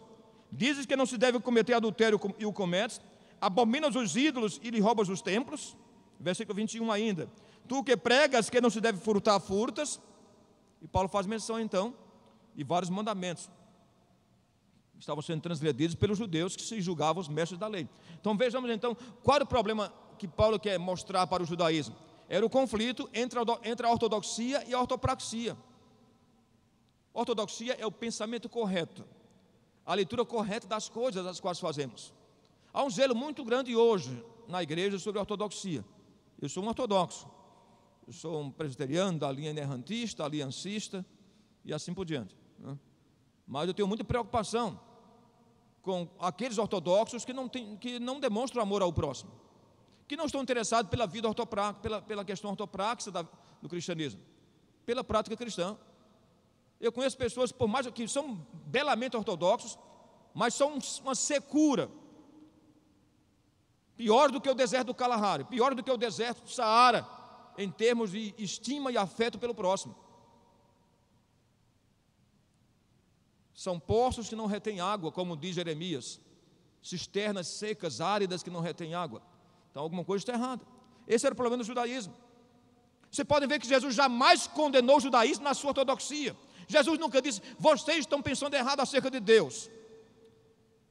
Dizes que não se deve cometer adultério e o cometes, abominas os ídolos e lhe roubas os templos. Versículo 21 ainda. Tu que pregas que não se deve furtar, furtas. E Paulo faz menção então de vários mandamentos que estavam sendo transgredidos pelos judeus que se julgavam os mestres da lei. Então vejamos então qual era o problema que Paulo quer mostrar para o judaísmo. Era o conflito entre a ortodoxia e a ortopraxia. Ortodoxia é o pensamento correto, a leitura correta das coisas as quais fazemos. Há um zelo muito grande hoje na igreja sobre a ortodoxia. Eu sou um ortodoxo, eu sou um presbiteriano da linha inerrantista, aliancista e assim por diante, né? Mas eu tenho muita preocupação com aqueles ortodoxos que não demonstram amor ao próximo, que não estão interessados pela vida pela questão ortopraxa do cristianismo, pela prática cristã. Eu conheço pessoas, por mais que são belamente ortodoxos, mas são uma secura, pior do que o deserto do Kalahari, pior do que o deserto do Saara, em termos de estima e afeto pelo próximo. São poços que não retêm água, como diz Jeremias, cisternas secas, áridas que não retêm água. Então alguma coisa está errada. Esse era o problema do judaísmo. Você pode ver que Jesus jamais condenou o judaísmo na sua ortodoxia. Jesus nunca disse, vocês estão pensando errado acerca de Deus.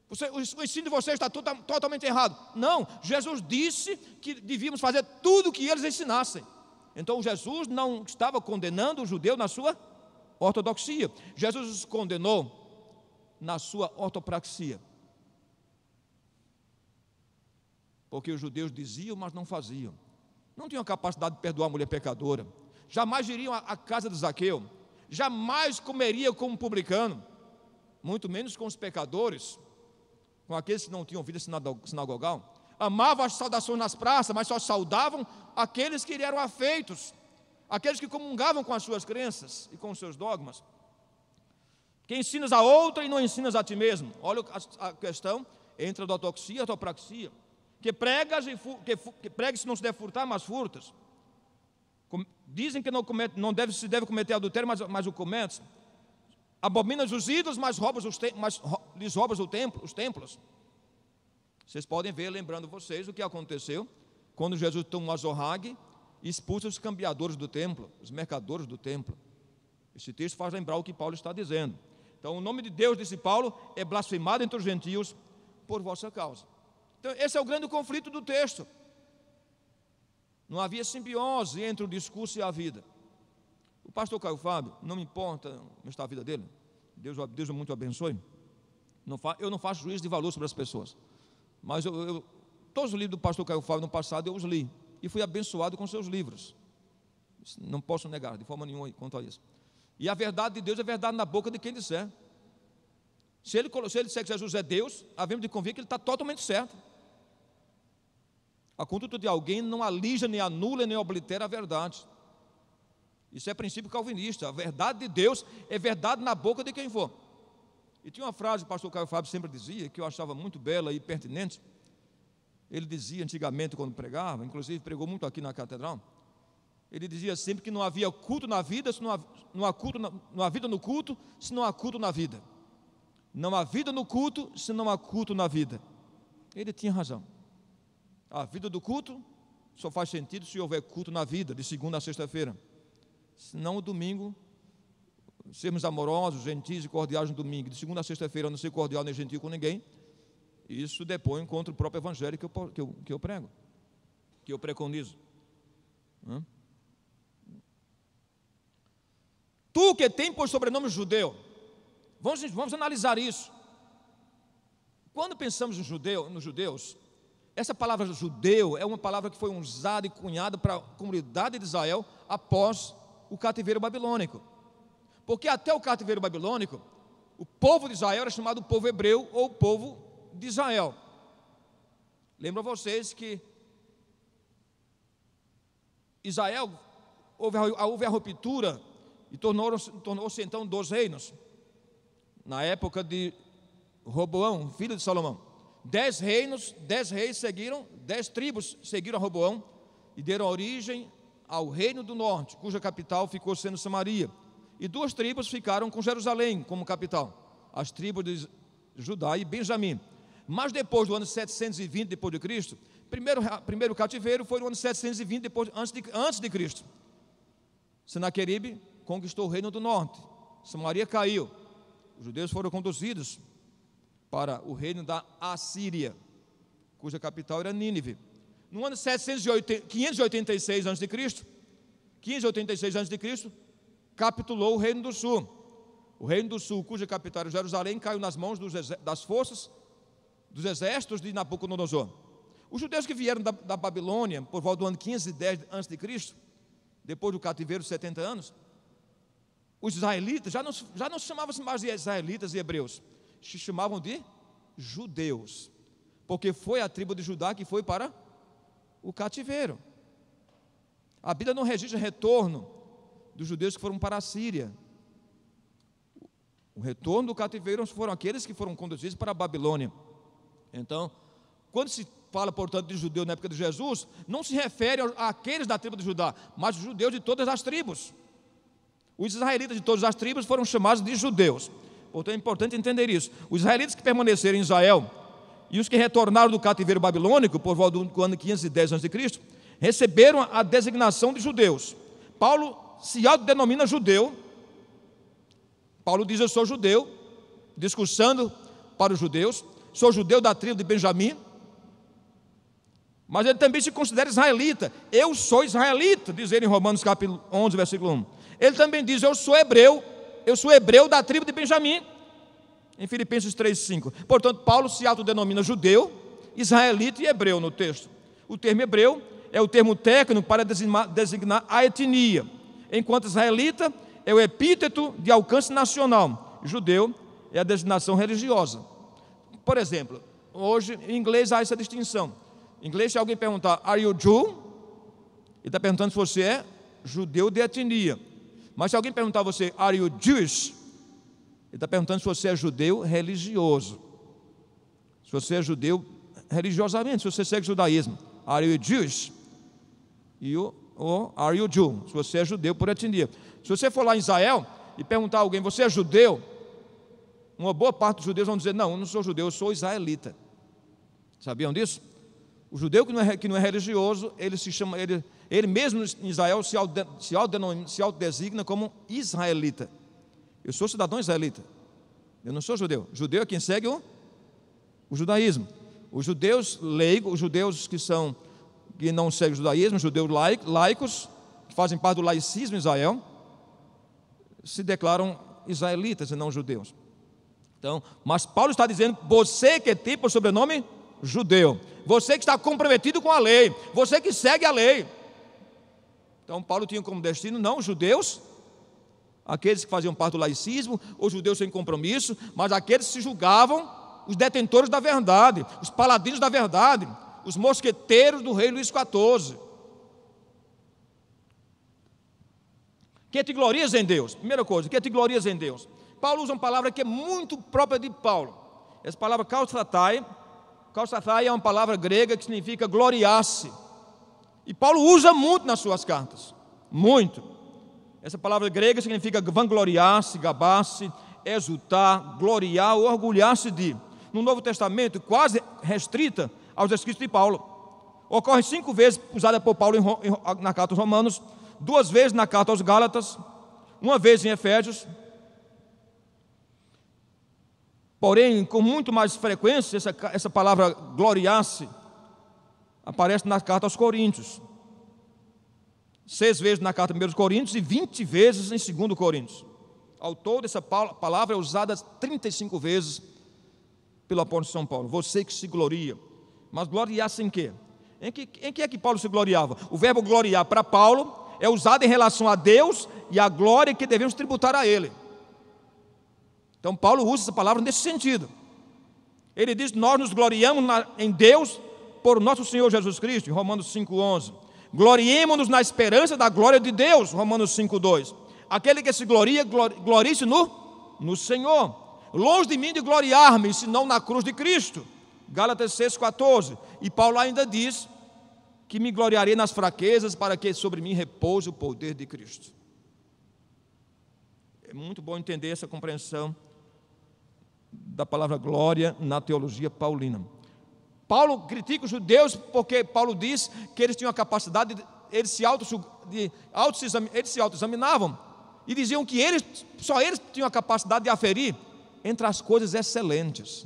O ensino de vocês está totalmente errado. Não, Jesus disse que devíamos fazer tudo o que eles ensinassem. Então Jesus não estava condenando o judeu na sua ortodoxia. Jesus os condenou na sua ortopraxia. Porque os judeus diziam, mas não faziam. Não tinham a capacidade de perdoar a mulher pecadora. Jamais iriam à casa de Zaqueu. Jamais comeria com um publicano, muito menos com os pecadores, com aqueles que não tinham vida sinagogal. Amavam as saudações nas praças, mas só saudavam aqueles que eram afeitos, aqueles que comungavam com as suas crenças e com os seus dogmas. Que ensinas a outra e não ensinas a ti mesmo. Olha a questão entre a ortodoxia e a ortopraxia. Que pregas se não se deve furtar, mas furtas. Dizem que se deve cometer adultério, mas o cometes. Abominas os ídolos, mas lhes roubas os templos. Vocês podem ver, lembrando vocês, o que aconteceu quando Jesus tomou a zorrague e expulsa os cambiadores do templo, os mercadores do templo. Esse texto faz lembrar o que Paulo está dizendo. Então, o nome de Deus, disse Paulo, é blasfemado entre os gentios por vossa causa. Então, esse é o grande conflito do texto. Não havia simbiose entre o discurso e a vida. O pastor Caio Fábio, não me importa como está a vida dele, Deus muito abençoe. Eu não faço juízo de valor sobre as pessoas, mas todos os livros do pastor Caio Fábio no passado eu os li e fui abençoado com seus livros. Não posso negar de forma nenhuma quanto a isso. E a verdade de Deus é verdade na boca de quem disser. Se ele disser que Jesus é Deus, havemos de convir que ele está totalmente certo. A conduta de alguém não alija, nem anula, nem oblitera a verdade. Isso é princípio calvinista. A verdade de Deus é verdade na boca de quem for. E tinha uma frase que o pastor Caio Fábio sempre dizia, que eu achava muito bela e pertinente. Ele dizia antigamente quando pregava, inclusive pregou muito aqui na catedral, ele dizia sempre que não havia culto na vida, não há vida no culto, se não há culto na vida. Não há vida no culto, se não há culto na vida. Ele tinha razão. A vida do culto só faz sentido se houver culto na vida, de segunda a sexta-feira. Senão, o domingo, sermos amorosos, gentis e cordiais no domingo, de segunda a sexta-feira, não ser cordial nem gentil com ninguém, isso depõe contra o próprio evangelho que eu prego, que eu preconizo. Tu que tem por sobrenome judeu, vamos analisar isso. Quando pensamos nos judeus, essa palavra judeu é uma palavra que foi usada e cunhada para a comunidade de Israel após o cativeiro babilônico. Porque até o cativeiro babilônico, o povo de Israel era chamado povo hebreu ou povo de Israel. Lembro a vocês que Israel, houve a ruptura e tornou-se então 2 reinos. Na época de Roboão, filho de Salomão, 10 reis seguiram, 10 tribos seguiram a Roboão e deram origem ao reino do norte, cuja capital ficou sendo Samaria. E 2 tribos ficaram com Jerusalém como capital, as tribos de Judá e Benjamim. Mas depois do ano 720 depois de Cristo, primeiro cativeiro foi no ano 720 antes de Cristo. Senaqueribe conquistou o reino do norte, Samaria caiu, os judeus foram conduzidos para o reino da Assíria, cuja capital era Nínive. No ano 586 a.C., capitulou o reino do sul. O reino do sul, cuja capital era Jerusalém, caiu nas mãos das forças dos exércitos de Nabucodonosor. Os judeus que vieram da Babilônia por volta do ano 510 a.C., depois do cativeiro de 70 anos, os israelitas já não se chamavam mais de israelitas e hebreus, se chamavam de judeus, porque foi a tribo de Judá que foi para o cativeiro. A Bíblia não registra retorno dos judeus que foram para a Síria. O retorno do cativeiro foram aqueles que foram conduzidos para a Babilônia. Então, quando se fala, portanto, de judeu na época de Jesus, não se refere àqueles da tribo de Judá, mas os judeus de todas as tribos. Os israelitas de todas as tribos foram chamados de judeus. Portanto, é importante entender isso. Os israelitas que permaneceram em Israel e os que retornaram do cativeiro babilônico por volta do ano 510 a.C., receberam a designação de judeus. Paulo se autodenomina judeu. Paulo diz: eu sou judeu, discursando para os judeus, sou judeu da tribo de Benjamim, mas ele também se considera israelita. Eu sou israelita, diz ele em Romanos capítulo 11, versículo 1. Ele também diz: eu sou hebreu da tribo de Benjamim, em Filipenses 3,5. Portanto, Paulo se autodenomina judeu, israelita e hebreu no texto. O termo hebreu é o termo técnico para designar a etnia, enquanto israelita é o epíteto de alcance nacional, judeu é a designação religiosa. Por exemplo, hoje em inglês há essa distinção. Em inglês, se alguém perguntar, are you Jew? Ele está perguntando se você é judeu de etnia. Mas se alguém perguntar a você, are you Jewish? Ele está perguntando se você é judeu religioso. Se você é judeu religiosamente, se você segue o judaísmo. Are you Jewish? Ou are you Jew? Se você é judeu por etnia. Se você for lá em Israel e perguntar a alguém, você é judeu? Uma boa parte dos judeus vão dizer, não, eu não sou judeu, eu sou israelita. Sabiam disso? O judeu que não é religioso, ele mesmo em Israel se autodesigna como israelita. Eu sou cidadão israelita, eu não sou judeu. Judeu é quem segue o judaísmo. Os judeus leigos, os judeus que não seguem o judaísmo, os judeus laicos, que fazem parte do laicismo em Israel, se declaram israelitas e não judeus. Então, mas Paulo está dizendo, você que tem por sobrenome judeu, você que está comprometido com a lei, você que segue a lei. Então Paulo tinha como destino não os judeus, aqueles que faziam parte do laicismo, os judeus sem compromisso, mas aqueles que se julgavam os detentores da verdade, os paladinos da verdade, os mosqueteiros do rei Luís XIV. Que te glorias em Deus. Primeira coisa, que te glorias em Deus. Paulo usa uma palavra que é muito própria de Paulo. Essa palavra kaustratai é uma palavra grega que significa gloriar-se. E Paulo usa muito nas suas cartas. Muito. Essa palavra grega significa vangloriar-se, gabar-se, exultar, gloriar ou orgulhar-se de. No Novo Testamento, quase restrita aos escritos de Paulo. Ocorre 5 vezes usada por Paulo na carta aos Romanos, 2 vezes na carta aos Gálatas, 1 vez em Efésios. Porém, com muito mais frequência, essa palavra gloriar-se aparece na carta aos Coríntios. 6 vezes na carta a 1 Coríntios e 20 vezes em 2 Coríntios. Ao todo, essa palavra é usada 35 vezes pelo apóstolo São Paulo. Você que se gloria. Mas gloriar-se em quê? Em que é que Paulo se gloriava? O verbo gloriar para Paulo é usado em relação a Deus e a glória que devemos tributar a Ele. Então Paulo usa essa palavra nesse sentido. Ele diz: nós nos gloriamos em Deus por nosso Senhor Jesus Cristo, em Romanos 5,11. Gloriemo-nos na esperança da glória de Deus, Romanos 5,2. Aquele que se gloria, glorie-se no Senhor. Longe de mim de gloriar-me, senão na cruz de Cristo, Gálatas 6,14. E Paulo ainda diz que me gloriarei nas fraquezas, para que sobre mim repouse o poder de Cristo. É muito bom entender essa compreensão da palavra glória na teologia paulina. Paulo critica os judeus porque Paulo diz que eles tinham a capacidade, eles se autoexaminavam e diziam que só eles tinham a capacidade de aferir entre as coisas excelentes.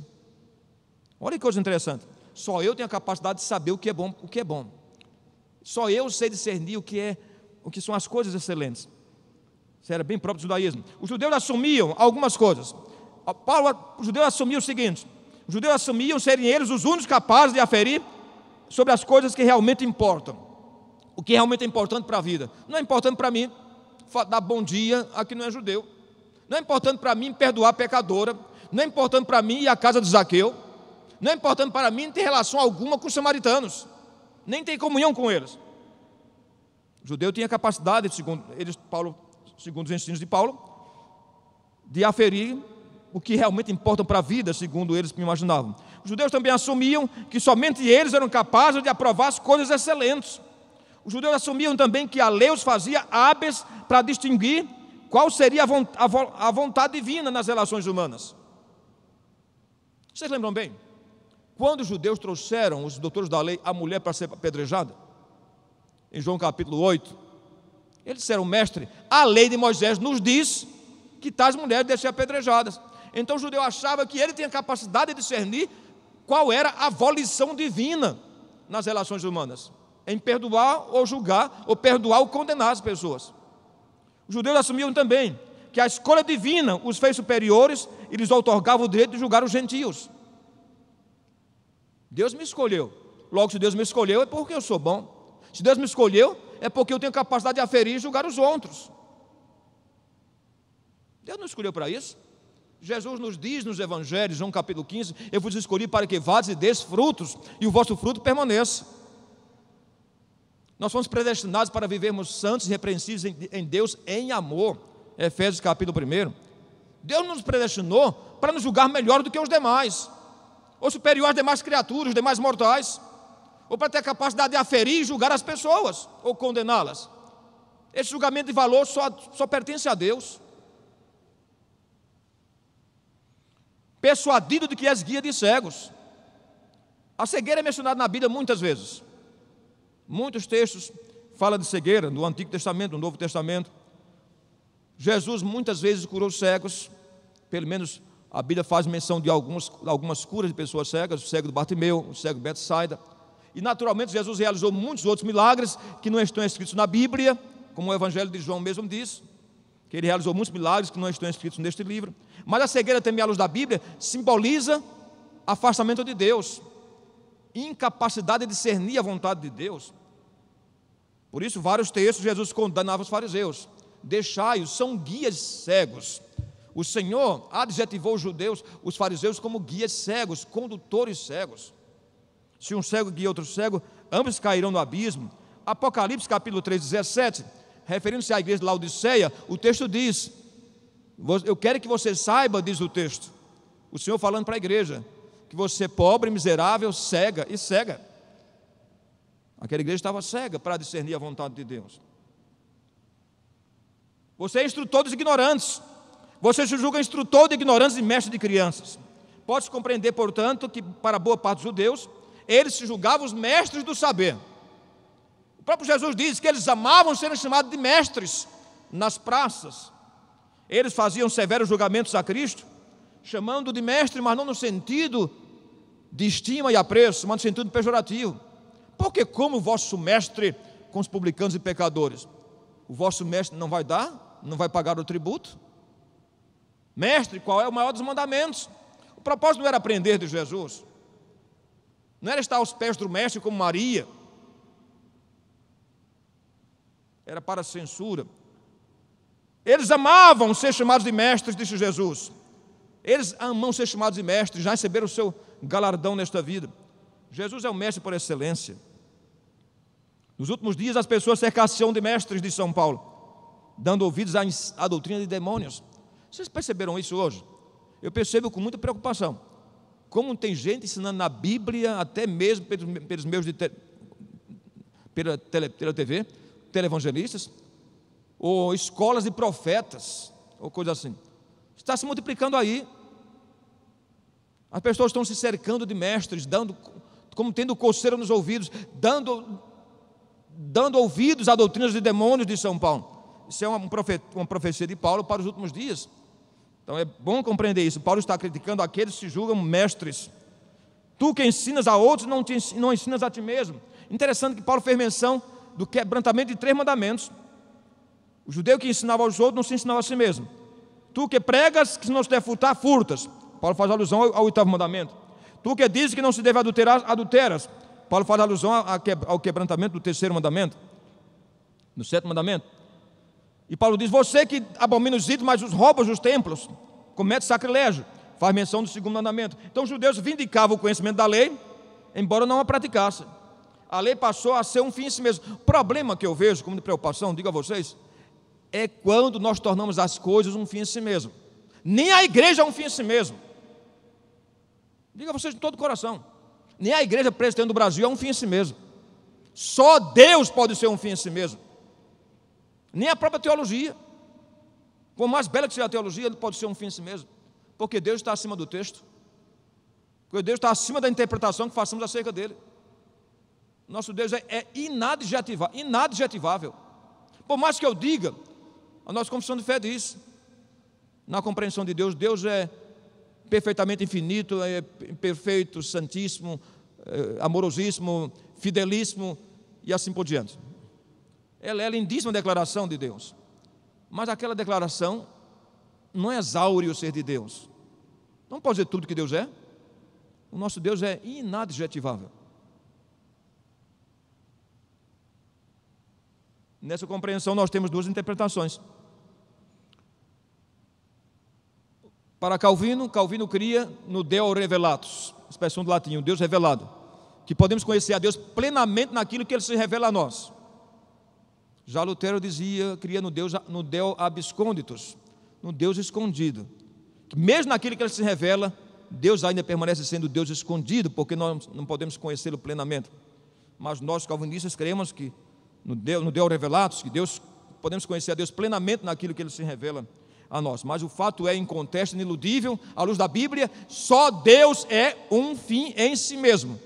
Olha que coisa interessante. Só eu tenho a capacidade de saber o que é bom, o que é bom. Só eu sei discernir o que são as coisas excelentes. Isso era bem próprio do judaísmo. Os judeus assumiam algumas coisas. Os judeus assumiam o seguinte: os judeus assumiam serem eles os únicos capazes de aferir sobre as coisas que realmente importam. O que realmente é importante para a vida. Não é importante para mim dar bom dia a quem não é judeu. Não é importante para mim perdoar a pecadora. Não é importante para mim ir à casa de Zaqueu. Não é importante para mim ter relação alguma com os samaritanos. Nem ter comunhão com eles. O judeu tinha capacidade, segundo os ensinos de Paulo, de aferir o que realmente importa para a vida, segundo eles que imaginavam. Os judeus também assumiam que somente eles eram capazes de aprovar as coisas excelentes. Os judeus assumiam também que a lei os fazia hábeis para distinguir qual seria a vontade divina nas relações humanas. Vocês lembram bem? Quando os judeus trouxeram, os doutores da lei, a mulher para ser apedrejada, em João capítulo 8, eles disseram: mestre, a lei de Moisés nos diz que tais mulheres devem ser apedrejadas. Então o judeu achava que ele tinha capacidade de discernir qual era a volição divina nas relações humanas, em perdoar ou julgar, ou perdoar ou condenar as pessoas. Os judeus assumiam também que a escolha divina os fez superiores e lhes outorgava o direito de julgar os gentios. Deus me escolheu. Logo, se Deus me escolheu, é porque eu sou bom. Se Deus me escolheu, é porque eu tenho capacidade de aferir e julgar os outros. Deus não escolheu para isso. Jesus nos diz nos Evangelhos, João capítulo 15: eu vos escolhi para que vades e deis frutos, e o vosso fruto permaneça. Nós fomos predestinados para vivermos santos e irrepreensíveis em Deus em amor. Efésios capítulo 1. Deus nos predestinou para nos julgar melhor do que os demais, ou superior às demais criaturas, os demais mortais, ou para ter a capacidade de aferir e julgar as pessoas, ou condená-las. Esse julgamento de valor só pertence a Deus. Persuadido de que és guia de cegos. A cegueira é mencionada na Bíblia muitas vezes. Muitos textos falam de cegueira, no Antigo Testamento, no Novo Testamento. Jesus muitas vezes curou cegos, pelo menos a Bíblia faz menção de algumas curas de pessoas cegas, o cego do Bartimeu, o cego de Betsaida. E naturalmente Jesus realizou muitos outros milagres que não estão escritos na Bíblia, como o Evangelho de João mesmo diz, que ele realizou muitos milagres que não estão escritos neste livro. Mas a cegueira também, à luz da Bíblia, simboliza afastamento de Deus, incapacidade de discernir a vontade de Deus. Por isso, vários textos, Jesus condenava os fariseus: deixai-os, são guias cegos. O Senhor adjetivou os judeus, os fariseus, como guias cegos, condutores cegos. Se um cego guia outro cego, ambos cairão no abismo. Apocalipse capítulo 3, 17, referindo-se à igreja de Laodiceia, o texto diz: eu quero que você saiba, diz o texto, o Senhor falando para a igreja, que você é pobre, miserável, cega e cega. Aquela igreja estava cega para discernir a vontade de Deus. Você é instrutor dos ignorantes. Você se julga instrutor de ignorantes e mestre de crianças. Pode-se compreender, portanto, que para boa parte dos judeus, eles se julgavam os mestres do saber. O próprio Jesus diz que eles amavam serem chamados de mestres nas praças. Eles faziam severos julgamentos a Cristo, chamando de mestre, mas não no sentido de estima e apreço, mas no sentido pejorativo. Porque como o vosso mestre com os publicanos e pecadores? O vosso mestre não vai dar? Não vai pagar o tributo? Mestre, qual é o maior dos mandamentos? O propósito não era aprender de Jesus, não era estar aos pés do mestre como Maria, era para a censura. Eles amavam ser chamados de mestres, disse Jesus. Eles amam ser chamados de mestres, já receberam o seu galardão nesta vida. Jesus é o mestre por excelência. Nos últimos dias as pessoas cercar-se-ão de mestres, de São Paulo, dando ouvidos à doutrina de demônios. Vocês perceberam isso hoje? Eu percebo com muita preocupação como tem gente ensinando na Bíblia, até mesmo pelos meios de pela TV, televangelistas, ou escolas de profetas, ou coisa assim. Está se multiplicando aí. As pessoas estão se cercando de mestres, como tendo coceira nos ouvidos, dando ouvidos a doutrinas de demônios de São Paulo. Isso é uma profecia de Paulo para os últimos dias. Então é bom compreender isso. Paulo está criticando aqueles que se julgam mestres. Tu que ensinas a outros, não ensinas a ti mesmo. Interessante que Paulo fez menção do quebrantamento de 3 mandamentos. O judeu que ensinava aos outros não se ensinava a si mesmo. Tu que pregas que se não se deve furtar, furtas. Paulo faz alusão ao 8º mandamento. Tu que dizes que não se deve adulterar, adulteras. Paulo faz alusão ao quebrantamento do 3º mandamento, do 7º mandamento. E Paulo diz, você que abomina os ídolos, mas os rouba os templos, comete sacrilégio, faz menção do 2º mandamento. Então os judeus vindicavam o conhecimento da lei, embora não a praticassem. A lei passou a ser um fim em si mesmo. O problema que eu vejo como de preocupação, digo a vocês, é quando nós tornamos as coisas um fim em si mesmo. Nem a igreja é um fim em si mesmo. Digo a vocês de todo o coração, nem a igreja presbiteriana do Brasil é um fim em si mesmo. Só Deus pode ser um fim em si mesmo. Nem a própria teologia, por mais bela que seja a teologia, não pode ser um fim em si mesmo, porque Deus está acima do texto, porque Deus está acima da interpretação que façamos acerca dele. Nosso Deus é inadjetivável. Por mais que eu diga, a nossa confissão de fé diz, na compreensão de Deus, Deus é perfeitamente infinito, é perfeito, santíssimo, amorosíssimo, fidelíssimo e assim por diante. Ela é a lindíssima declaração de Deus, mas aquela declaração não exaure o ser de Deus. Não pode dizer tudo que Deus é. O nosso Deus é inadjetivável. Nessa compreensão nós temos 2 interpretações. Para Calvino cria no Deo Revelatus, expressão do latim, o Deus revelado, que podemos conhecer a Deus plenamente naquilo que Ele se revela a nós. Já Lutero dizia, cria no Deo Absconditus, no Deus escondido, que mesmo naquilo que Ele se revela, Deus ainda permanece sendo Deus escondido, porque nós não podemos conhecê-lo plenamente. Mas nós calvinistas cremos que no Deo Revelatus, que podemos conhecer a Deus plenamente naquilo que Ele se revela a nós. Mas o fato é inconteste, iniludível, à luz da Bíblia, só Deus é um fim em si mesmo.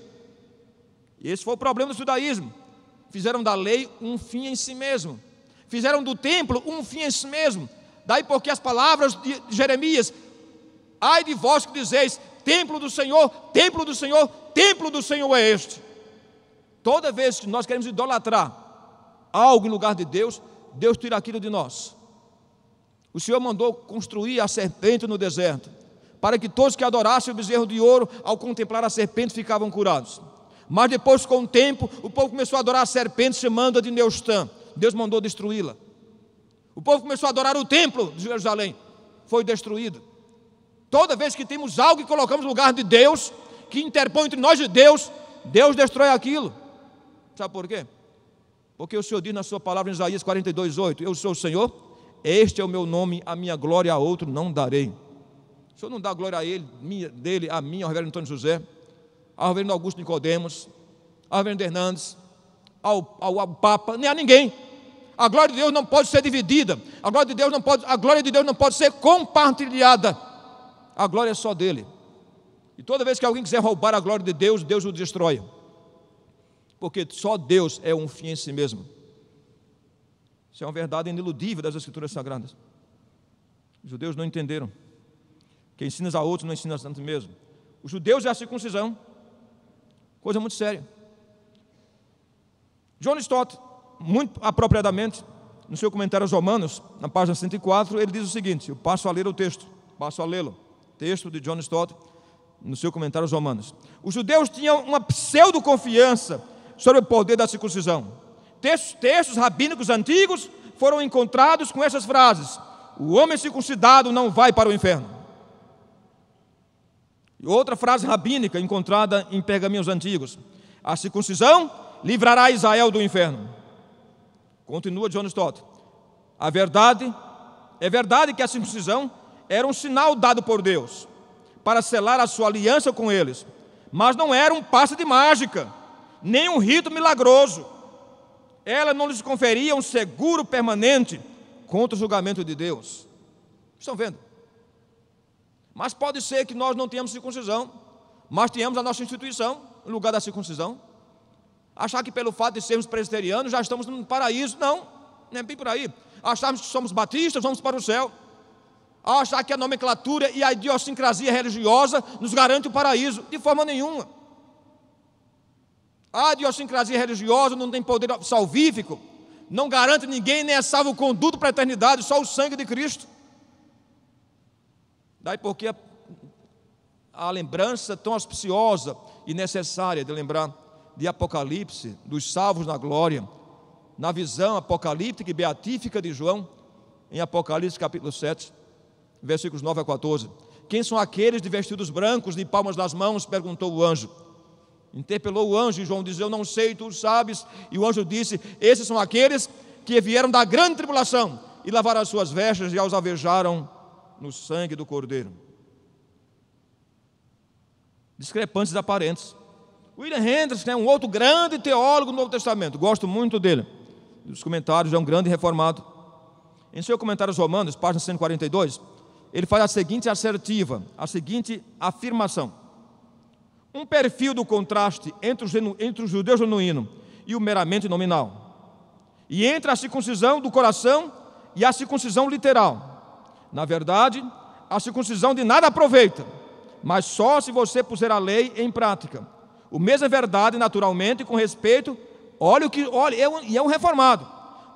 E esse foi o problema do judaísmo. Fizeram da lei um fim em si mesmo. Fizeram do templo um fim em si mesmo. Daí porque as palavras de Jeremias, ai de vós que dizeis, templo do Senhor, templo do Senhor, templo do Senhor é este. Toda vez que nós queremos idolatrar algo em lugar de Deus, Deus tira aquilo de nós. O Senhor mandou construir a serpente no deserto, para que todos que adorassem o bezerro de ouro, ao contemplar a serpente, ficavam curados. Mas depois, com o tempo, o povo começou a adorar a serpente, chamando-a de Neustã. Deus mandou destruí-la. O povo começou a adorar o templo de Jerusalém, foi destruído. Toda vez que temos algo que colocamos no lugar de Deus, que interpõe entre nós e Deus, Deus destrói aquilo. Sabe por quê? Porque o Senhor diz na sua palavra em Isaías 42:8, eu sou o Senhor, este é o meu nome, a minha glória a outro não darei. O Senhor não dá glória a ele, dele, a mim, ao reverendo Antônio José, ao reverendo Augusto Nicodemos, ao reverendo Hernandes, ao Papa, nem a ninguém. A glória de Deus não pode ser dividida, a glória de Deus não pode ser compartilhada. A glória é só dele. E toda vez que alguém quiser roubar a glória de Deus, Deus o destrói. Porque só Deus é um fim em si mesmo. Isso é uma verdade ineludível das Escrituras Sagradas. Os judeus não entenderam. Quem ensina a outros não ensina a si mesmo. Os judeus é a circuncisão. Coisa muito séria. John Stott, muito apropriadamente, no seu comentário aos Romanos, na página 104, ele diz o seguinte, eu passo a ler o texto, passo a lê-lo, texto de John Stott, no seu comentário aos Romanos. Os judeus tinham uma pseudo-confiança sobre o poder da circuncisão. Textos rabínicos antigos foram encontrados com essas frases: o homem circuncidado não vai para o inferno. E outra frase rabínica encontrada em pergaminhos antigos: a circuncisão livrará Israel do inferno. Continua John Stott: é verdade que a circuncisão era um sinal dado por Deus para selar a sua aliança com eles, mas não era um passe de mágica, nem um rito milagroso. Ela não lhes conferia um seguro permanente contra o julgamento de Deus. Estão vendo? Mas pode ser que nós não tenhamos circuncisão, mas tenhamos a nossa instituição no lugar da circuncisão. Achar que pelo fato de sermos presbiterianos já estamos no paraíso. Não é bem por aí. Acharmos que somos batistas, vamos para o céu. Achar que a nomenclatura e a idiosincrasia religiosa nos garante o paraíso. De forma nenhuma. A idiosincrasia religiosa não tem poder salvífico, não garante ninguém, nem é salvo-conduto para a eternidade, só o sangue de Cristo. Daí porque a lembrança tão auspiciosa e necessária de lembrar de Apocalipse, dos salvos na glória, na visão apocalíptica e beatífica de João, em Apocalipse capítulo 7, versículos 9 a 14. Quem são aqueles de vestidos brancos, de palmas nas mãos? Perguntou o anjo. Interpelou o anjo e João diz: eu não sei, tu sabes. E o anjo disse: esses são aqueles que vieram da grande tribulação e lavaram as suas vestes e os alvejaram no sangue do Cordeiro. Discrepâncias aparentes. William Hendricks é um outro grande teólogo do Novo Testamento, gosto muito dele. Nos comentários, é um grande reformado. Em seu comentário aos Romanos, página 142, ele faz a seguinte assertiva, a seguinte afirmação: um perfil do contraste entre o judeu genuíno e o meramente nominal, e entre a circuncisão do coração e a circuncisão literal. Na verdade, a circuncisão de nada aproveita, mas só se você puser a lei em prática. O mesmo é verdade, naturalmente, com respeito, e é um reformado.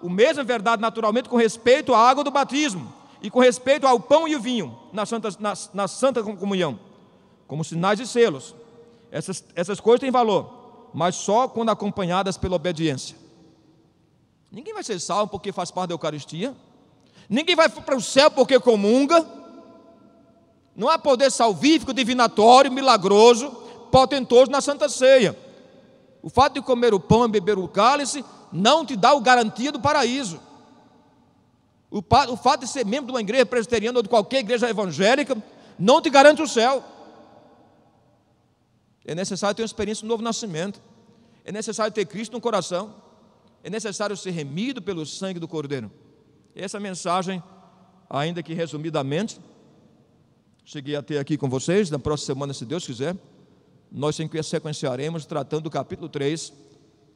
O mesmo é verdade, naturalmente, com respeito à água do batismo e com respeito ao pão e o vinho na Santa Comunhão, como sinais e selos. Essas coisas têm valor, mas só quando acompanhadas pela obediência. Ninguém vai ser salvo porque faz parte da Eucaristia. Ninguém vai para o céu porque comunga. Não há poder salvífico, divinatório, milagroso, potentoso na Santa Ceia. O fato de comer o pão e beber o cálice não te dá a garantia do paraíso. O fato de ser membro de uma igreja presbiteriana ou de qualquer igreja evangélica não te garante o céu. É necessário ter uma experiência do novo nascimento. É necessário ter Cristo no coração. É necessário ser remido pelo sangue do Cordeiro. Essa mensagem, ainda que resumidamente, cheguei a ter aqui com vocês. Na próxima semana, se Deus quiser, nós sequenciaremos tratando do capítulo 3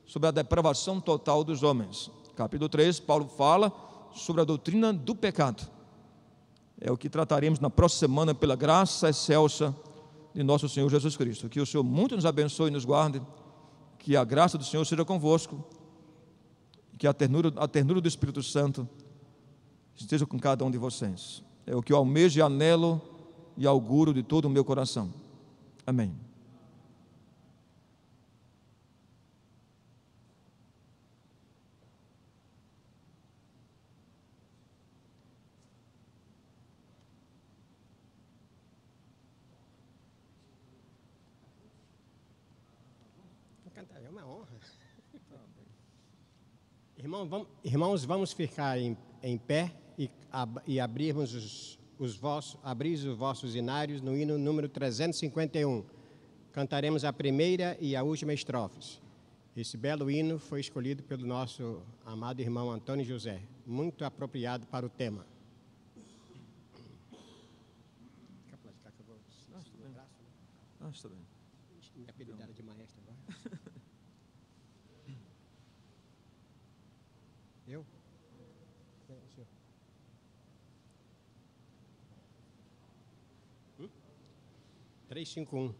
sobre a depravação total dos homens. Capítulo 3, Paulo fala sobre a doutrina do pecado. É o que trataremos na próxima semana pela graça excelsa de nosso Senhor Jesus Cristo. Que o Senhor muito nos abençoe e nos guarde, que a graça do Senhor seja convosco, que a ternura do Espírito Santo esteja com cada um de vocês. É o que eu almejo e anelo e auguro de todo o meu coração. Amém. É uma honra. Irmãos, vamos ficar em pé e abrirmos os vossos inários no hino número 351. Cantaremos a primeira e a última estrofes. Esse belo hino foi escolhido pelo nosso amado irmão Antônio José, muito apropriado para o tema. Está bem. Me apelidaram de maestro agora. Eu? É, o senhor. 351.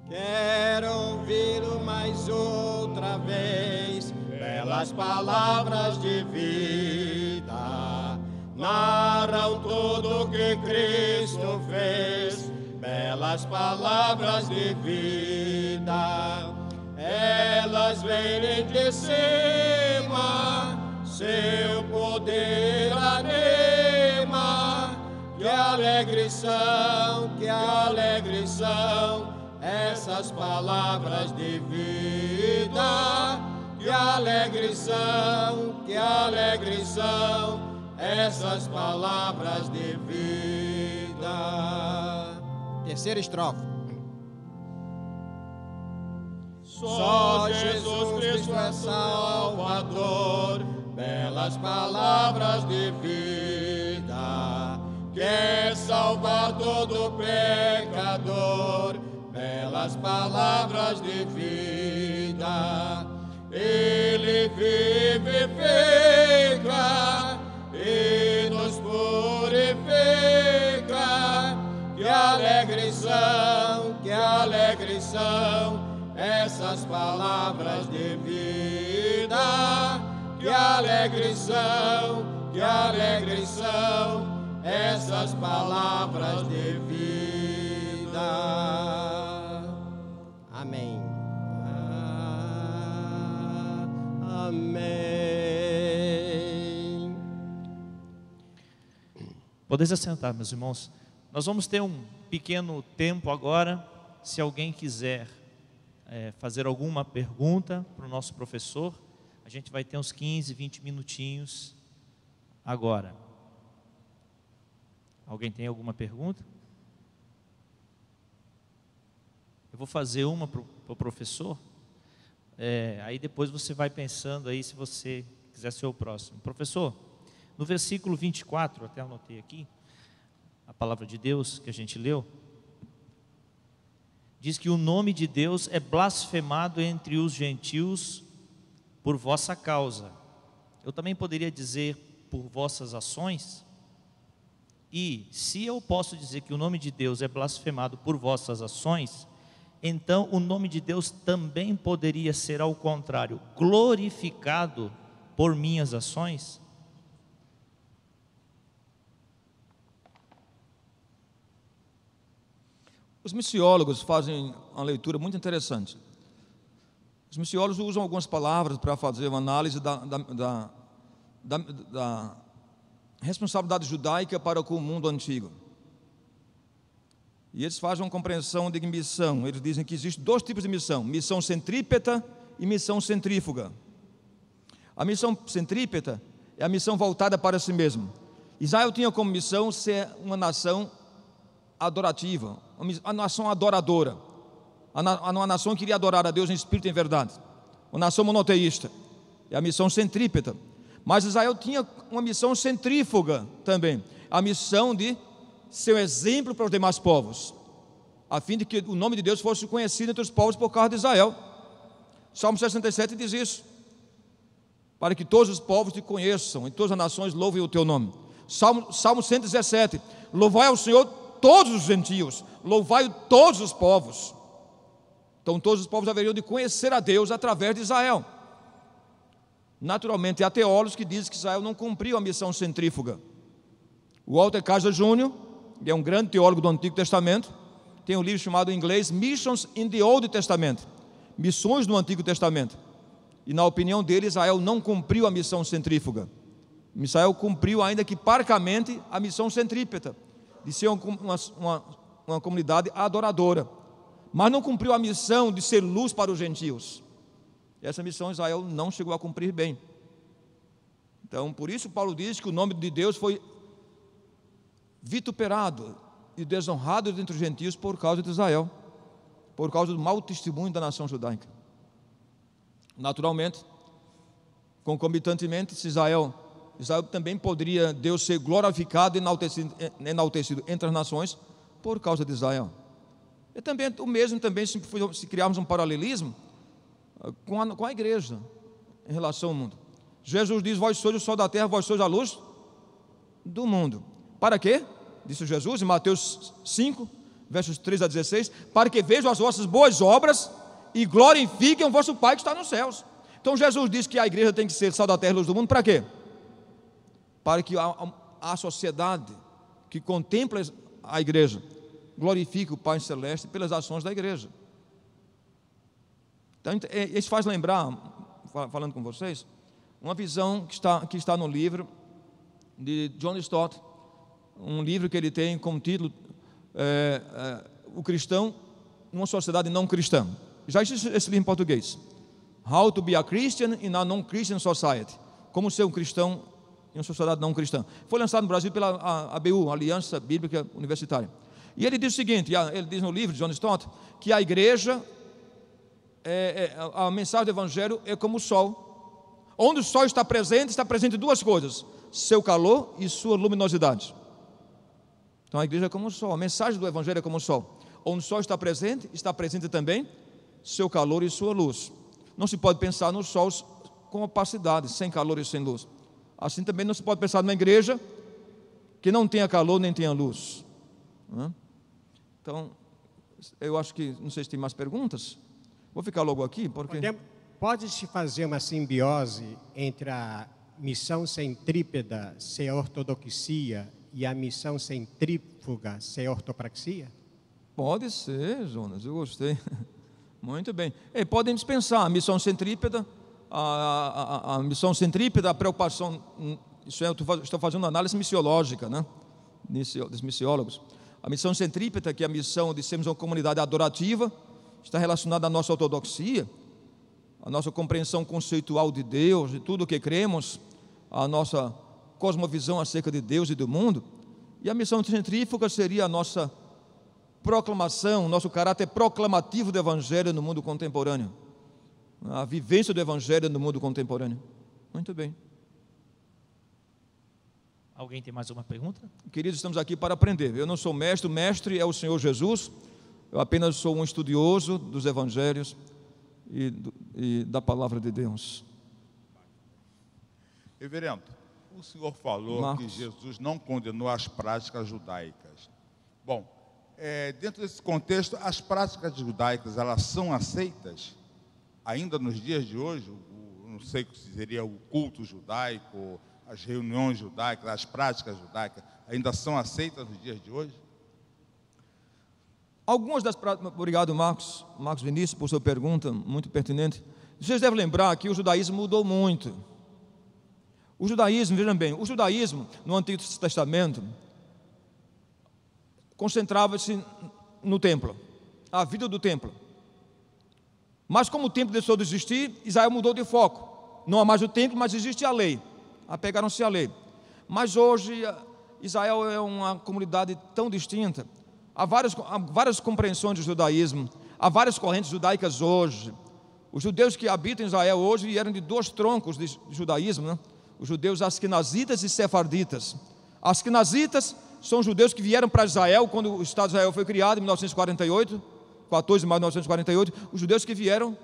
Quero ouvi-lo mais outra vez, belas palavras de vida, narram tudo o que Cristo fez, belas palavras de vida, elas vêm de cima, seu poder anima, que alegres são, essas palavras de vida, que alegres são, essas palavras de vida. Terceira estrofe. Só Jesus Cristo é Salvador, belas palavras de vida, quer salvar todo pecador, belas palavras de vida, Ele vivifica e nos purifica, que alegres são, essas palavras de vida, que alegres são, essas palavras de vida. Amém. Amém. Podeis assentar, meus irmãos. Nós vamos ter um pequeno tempo agora. Se alguém quiser fazer alguma pergunta para o nosso professor, a gente vai ter uns 15, 20 minutinhos agora. Alguém tem alguma pergunta? Eu vou fazer uma para o professor, aí depois você vai pensando aí se você quiser ser o próximo. Professor, no versículo 24, até anotei aqui, a palavra de Deus que a gente leu, diz que o nome de Deus é blasfemado entre os gentios por vossa causa. Eu também poderia dizer por vossas ações. E se eu posso dizer que o nome de Deus é blasfemado por vossas ações, então o nome de Deus também poderia ser, ao contrário, glorificado por minhas ações? Os missiólogos fazem uma leitura muito interessante. Os missiólogos usam algumas palavras para fazer uma análise da responsabilidade judaica para com o mundo antigo. E eles fazem uma compreensão de missão. Eles dizem que existem dois tipos de missão: missão centrípeta e missão centrífuga. A missão centrípeta é a missão voltada para si mesmo. Israel tinha como missão ser uma nação adorativa, uma nação adoradora, uma nação que queria adorar a Deus em espírito e em verdade, uma nação monoteísta. É a missão centrípeta. Mas Israel tinha uma missão centrífuga também, a missão de ser um exemplo para os demais povos, a fim de que o nome de Deus fosse conhecido entre os povos por causa de Israel. Salmo 67 diz isso: para que todos os povos te conheçam e todas as nações louvem o teu nome. Salmo 117: louvai ao Senhor todos os gentios, louvai todos os povos. Então todos os povos haveriam de conhecer a Deus através de Israel. Naturalmente, há teólogos que dizem que Israel não cumpriu a missão centrífuga. O Walter Kaiser Jr., que é um grande teólogo do Antigo Testamento, tem um livro chamado em inglês Missions in the Old Testament, Missões no Antigo Testamento. E na opinião dele, Israel não cumpriu a missão centrífuga. Israel cumpriu, ainda que parcamente, a missão centrípeta, de ser uma comunidade adoradora, mas não cumpriu a missão de ser luz para os gentios. Essa missão Israel não chegou a cumprir bem. Então, por isso Paulo diz que o nome de Deus foi vituperado e desonrado entre os gentios por causa de Israel, por causa do mau testemunho da nação judaica. Naturalmente, concomitantemente, se Israel também poderia, Deus ser glorificado e enaltecido entre as nações por causa de Israel. E também o mesmo também se criarmos um paralelismo com a igreja em relação ao mundo. Jesus diz: vós sois o sol da terra, vós sois a luz do mundo. Para quê? Disse Jesus em Mateus 5, versos 3 a 16, para que vejam as vossas boas obras e glorifiquem o vosso Pai que está nos céus. Então Jesus diz que a igreja tem que ser sal da terra e luz do mundo. Para quê? Para que a sociedade que contempla a igreja glorifique o Pai Celeste pelas ações da igreja. Então, isso faz lembrar, falando com vocês, uma visão que está no livro de John Stott, um livro que ele tem como título O Cristão numa Sociedade Não Cristã. Já existe esse livro em português, How to be a Christian in a Non-Christian Society, como ser um cristão em uma sociedade não cristã. Foi lançado no Brasil pela ABU, Aliança Bíblica Universitária. E ele diz o seguinte, ele diz no livro de John Stott, que a igreja, a mensagem do Evangelho é como o sol. Onde o sol está presente duas coisas: seu calor e sua luminosidade. Então a igreja é como o sol, a mensagem do Evangelho é como o sol. Onde o sol está presente também seu calor e sua luz. Não se pode pensar no sol com opacidade, sem calor e sem luz. Assim também não se pode pensar numa igreja que não tenha calor nem tenha luz. Então, eu acho que, não sei se tem mais perguntas. Vou ficar logo aqui, porque... Pode-se fazer uma simbiose entre a missão centrípeta, ser ortodoxia, e a missão centrífuga, ser ortopraxia? Pode ser, Jonas, eu gostei. Muito bem. Podem dispensar a missão centrípeta, a missão centrípeta, a preocupação, isso é, eu estou fazendo análise missiológica, né, dos missiólogos. A missão centrípeta, que é a missão de sermos uma comunidade adorativa, está relacionada à nossa ortodoxia, à nossa compreensão conceitual de Deus, de tudo o que cremos, à nossa cosmovisão acerca de Deus e do mundo. E a missão centrífuga seria a nossa proclamação, nosso caráter proclamativo do Evangelho no mundo contemporâneo, a vivência do Evangelho no mundo contemporâneo. Muito bem. Alguém tem mais uma pergunta? Queridos, estamos aqui para aprender. Eu não sou mestre, o mestre é o Senhor Jesus. Eu apenas sou um estudioso dos Evangelhos e da Palavra de Deus. Reverendo, o senhor falou Marcos. que Jesus não condenou as práticas judaicas. Bom, dentro desse contexto, as práticas judaicas, elas são aceitas ainda nos dias de hoje? Não sei o que seria o culto judaico, as reuniões judaicas, as práticas judaicas, ainda são aceitas nos dias de hoje? Algumas das práticas... Obrigado, Marcos Vinícius, por sua pergunta, muito pertinente. Vocês devem lembrar que o judaísmo mudou muito. O judaísmo, vejam bem, o judaísmo no Antigo Testamento concentrava-se no templo, a vida do templo. Mas como o templo deixou de existir, Israel mudou de foco. Não há mais o templo, mas existe a lei. Apegaram-se à lei. Mas hoje Israel é uma comunidade tão distinta. Há várias compreensões do judaísmo, há várias correntes judaicas hoje. Os judeus que habitam em Israel hoje vieram de dois troncos de judaísmo, né? Os judeus asquenazitas e sefarditas. Asquenazitas são judeus que vieram para Israel quando o Estado de Israel foi criado em 1948, 14 de maio de 1948, os judeus que vieram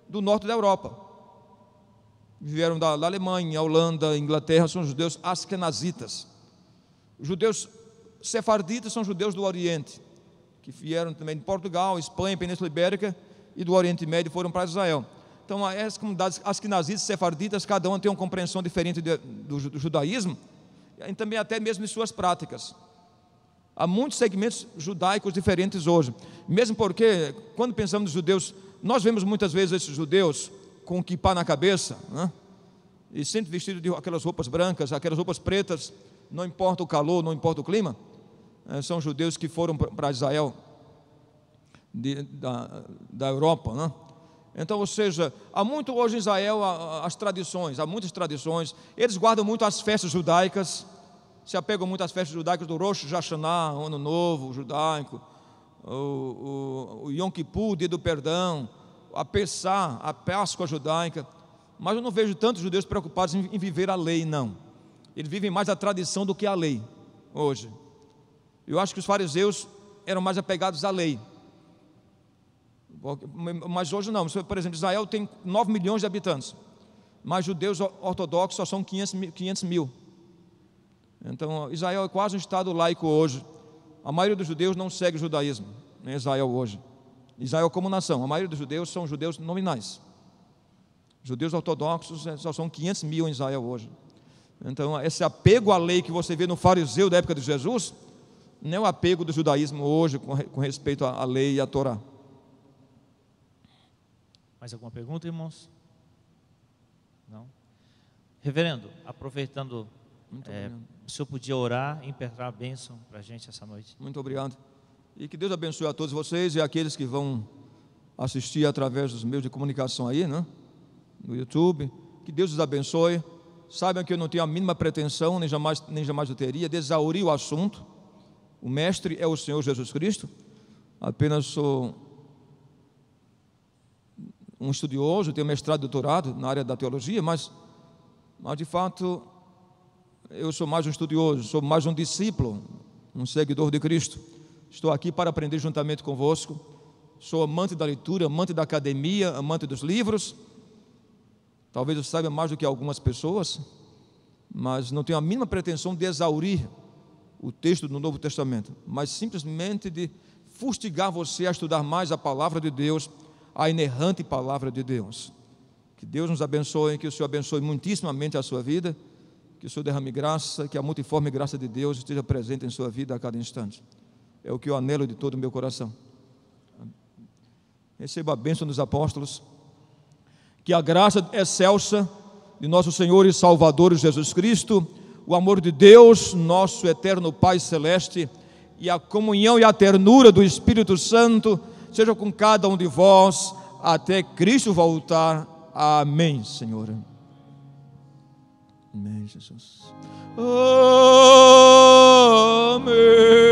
do norte da Europa. Vieram da Alemanha, Holanda, Inglaterra, são judeus asquenazitas. Os judeus sefarditas são judeus do Oriente, que vieram também de Portugal, Espanha, Península Ibérica e do Oriente Médio, foram para Israel. Então, as comunidades asquenazitas e sefarditas, cada uma tem uma compreensão diferente do judaísmo, e também até mesmo de suas práticas. Há muitos segmentos judaicos diferentes hoje, mesmo porque, quando pensamos nos judeus, nós vemos muitas vezes esses judeus com kippá na cabeça, né? E sempre vestidos de aquelas roupas brancas, aquelas roupas pretas, não importa o calor, não importa o clima, são judeus que foram para Israel da Europa, né? Então, ou seja, há muito hoje em Israel as tradições, há muitas tradições, eles guardam muito as festas judaicas, se apegam muito às festas judaicas do Rosh Hashanah, o Ano Novo judaico, o Yom Kippur, o Dia do Perdão, a Pessah, a Páscoa judaica. Mas eu não vejo tantos judeus preocupados em viver a lei, não. Eles vivem mais a tradição do que a lei, hoje. Eu acho que os fariseus eram mais apegados à lei. Mas hoje não. Por exemplo, Israel tem 9 milhões de habitantes, mas judeus ortodoxos só são 500 mil. Então, Israel é quase um estado laico hoje. A maioria dos judeus não segue o judaísmo em Israel hoje. Israel como nação, a maioria dos judeus são judeus nominais. Judeus ortodoxos só são 500 mil em Israel hoje. Então, esse apego à lei que você vê no fariseu da época de Jesus, não é o apego do judaísmo hoje com respeito à lei e à Torá. Mais alguma pergunta, irmãos? Não? Reverendo, aproveitando, o senhor podia orar e impetrar a bênção para a gente essa noite? Muito obrigado. E que Deus abençoe a todos vocês e aqueles que vão assistir através dos meios de comunicação aí, né? No YouTube. Que Deus os abençoe. Saibam que eu não tenho a mínima pretensão, nem jamais eu teria, de exaurir o assunto. O mestre é o Senhor Jesus Cristo. Apenas sou um estudioso, tenho mestrado e doutorado na área da teologia, mas de fato eu sou mais um estudioso, sou mais um discípulo, um seguidor de Cristo. Estou aqui para aprender juntamente convosco. Sou amante da leitura, amante da academia, amante dos livros. Talvez eu saiba mais do que algumas pessoas, mas não tenho a mínima pretensão de exaurir o texto do Novo Testamento, mas simplesmente de fustigar você a estudar mais a palavra de Deus, a inerrante palavra de Deus. Que Deus nos abençoe, que o Senhor abençoe muitíssimamente a sua vida, que o Senhor derrame graça, que a multiforme graça de Deus esteja presente em sua vida a cada instante. É o que eu anelo de todo o meu coração. Receba a bênção dos apóstolos. Que a graça excelsa de nosso Senhor e Salvador Jesus Cristo, o amor de Deus, nosso eterno Pai Celeste, e a comunhão e a ternura do Espírito Santo, seja com cada um de vós, até Cristo voltar. Amém, Senhor. Amém, Jesus. Amém.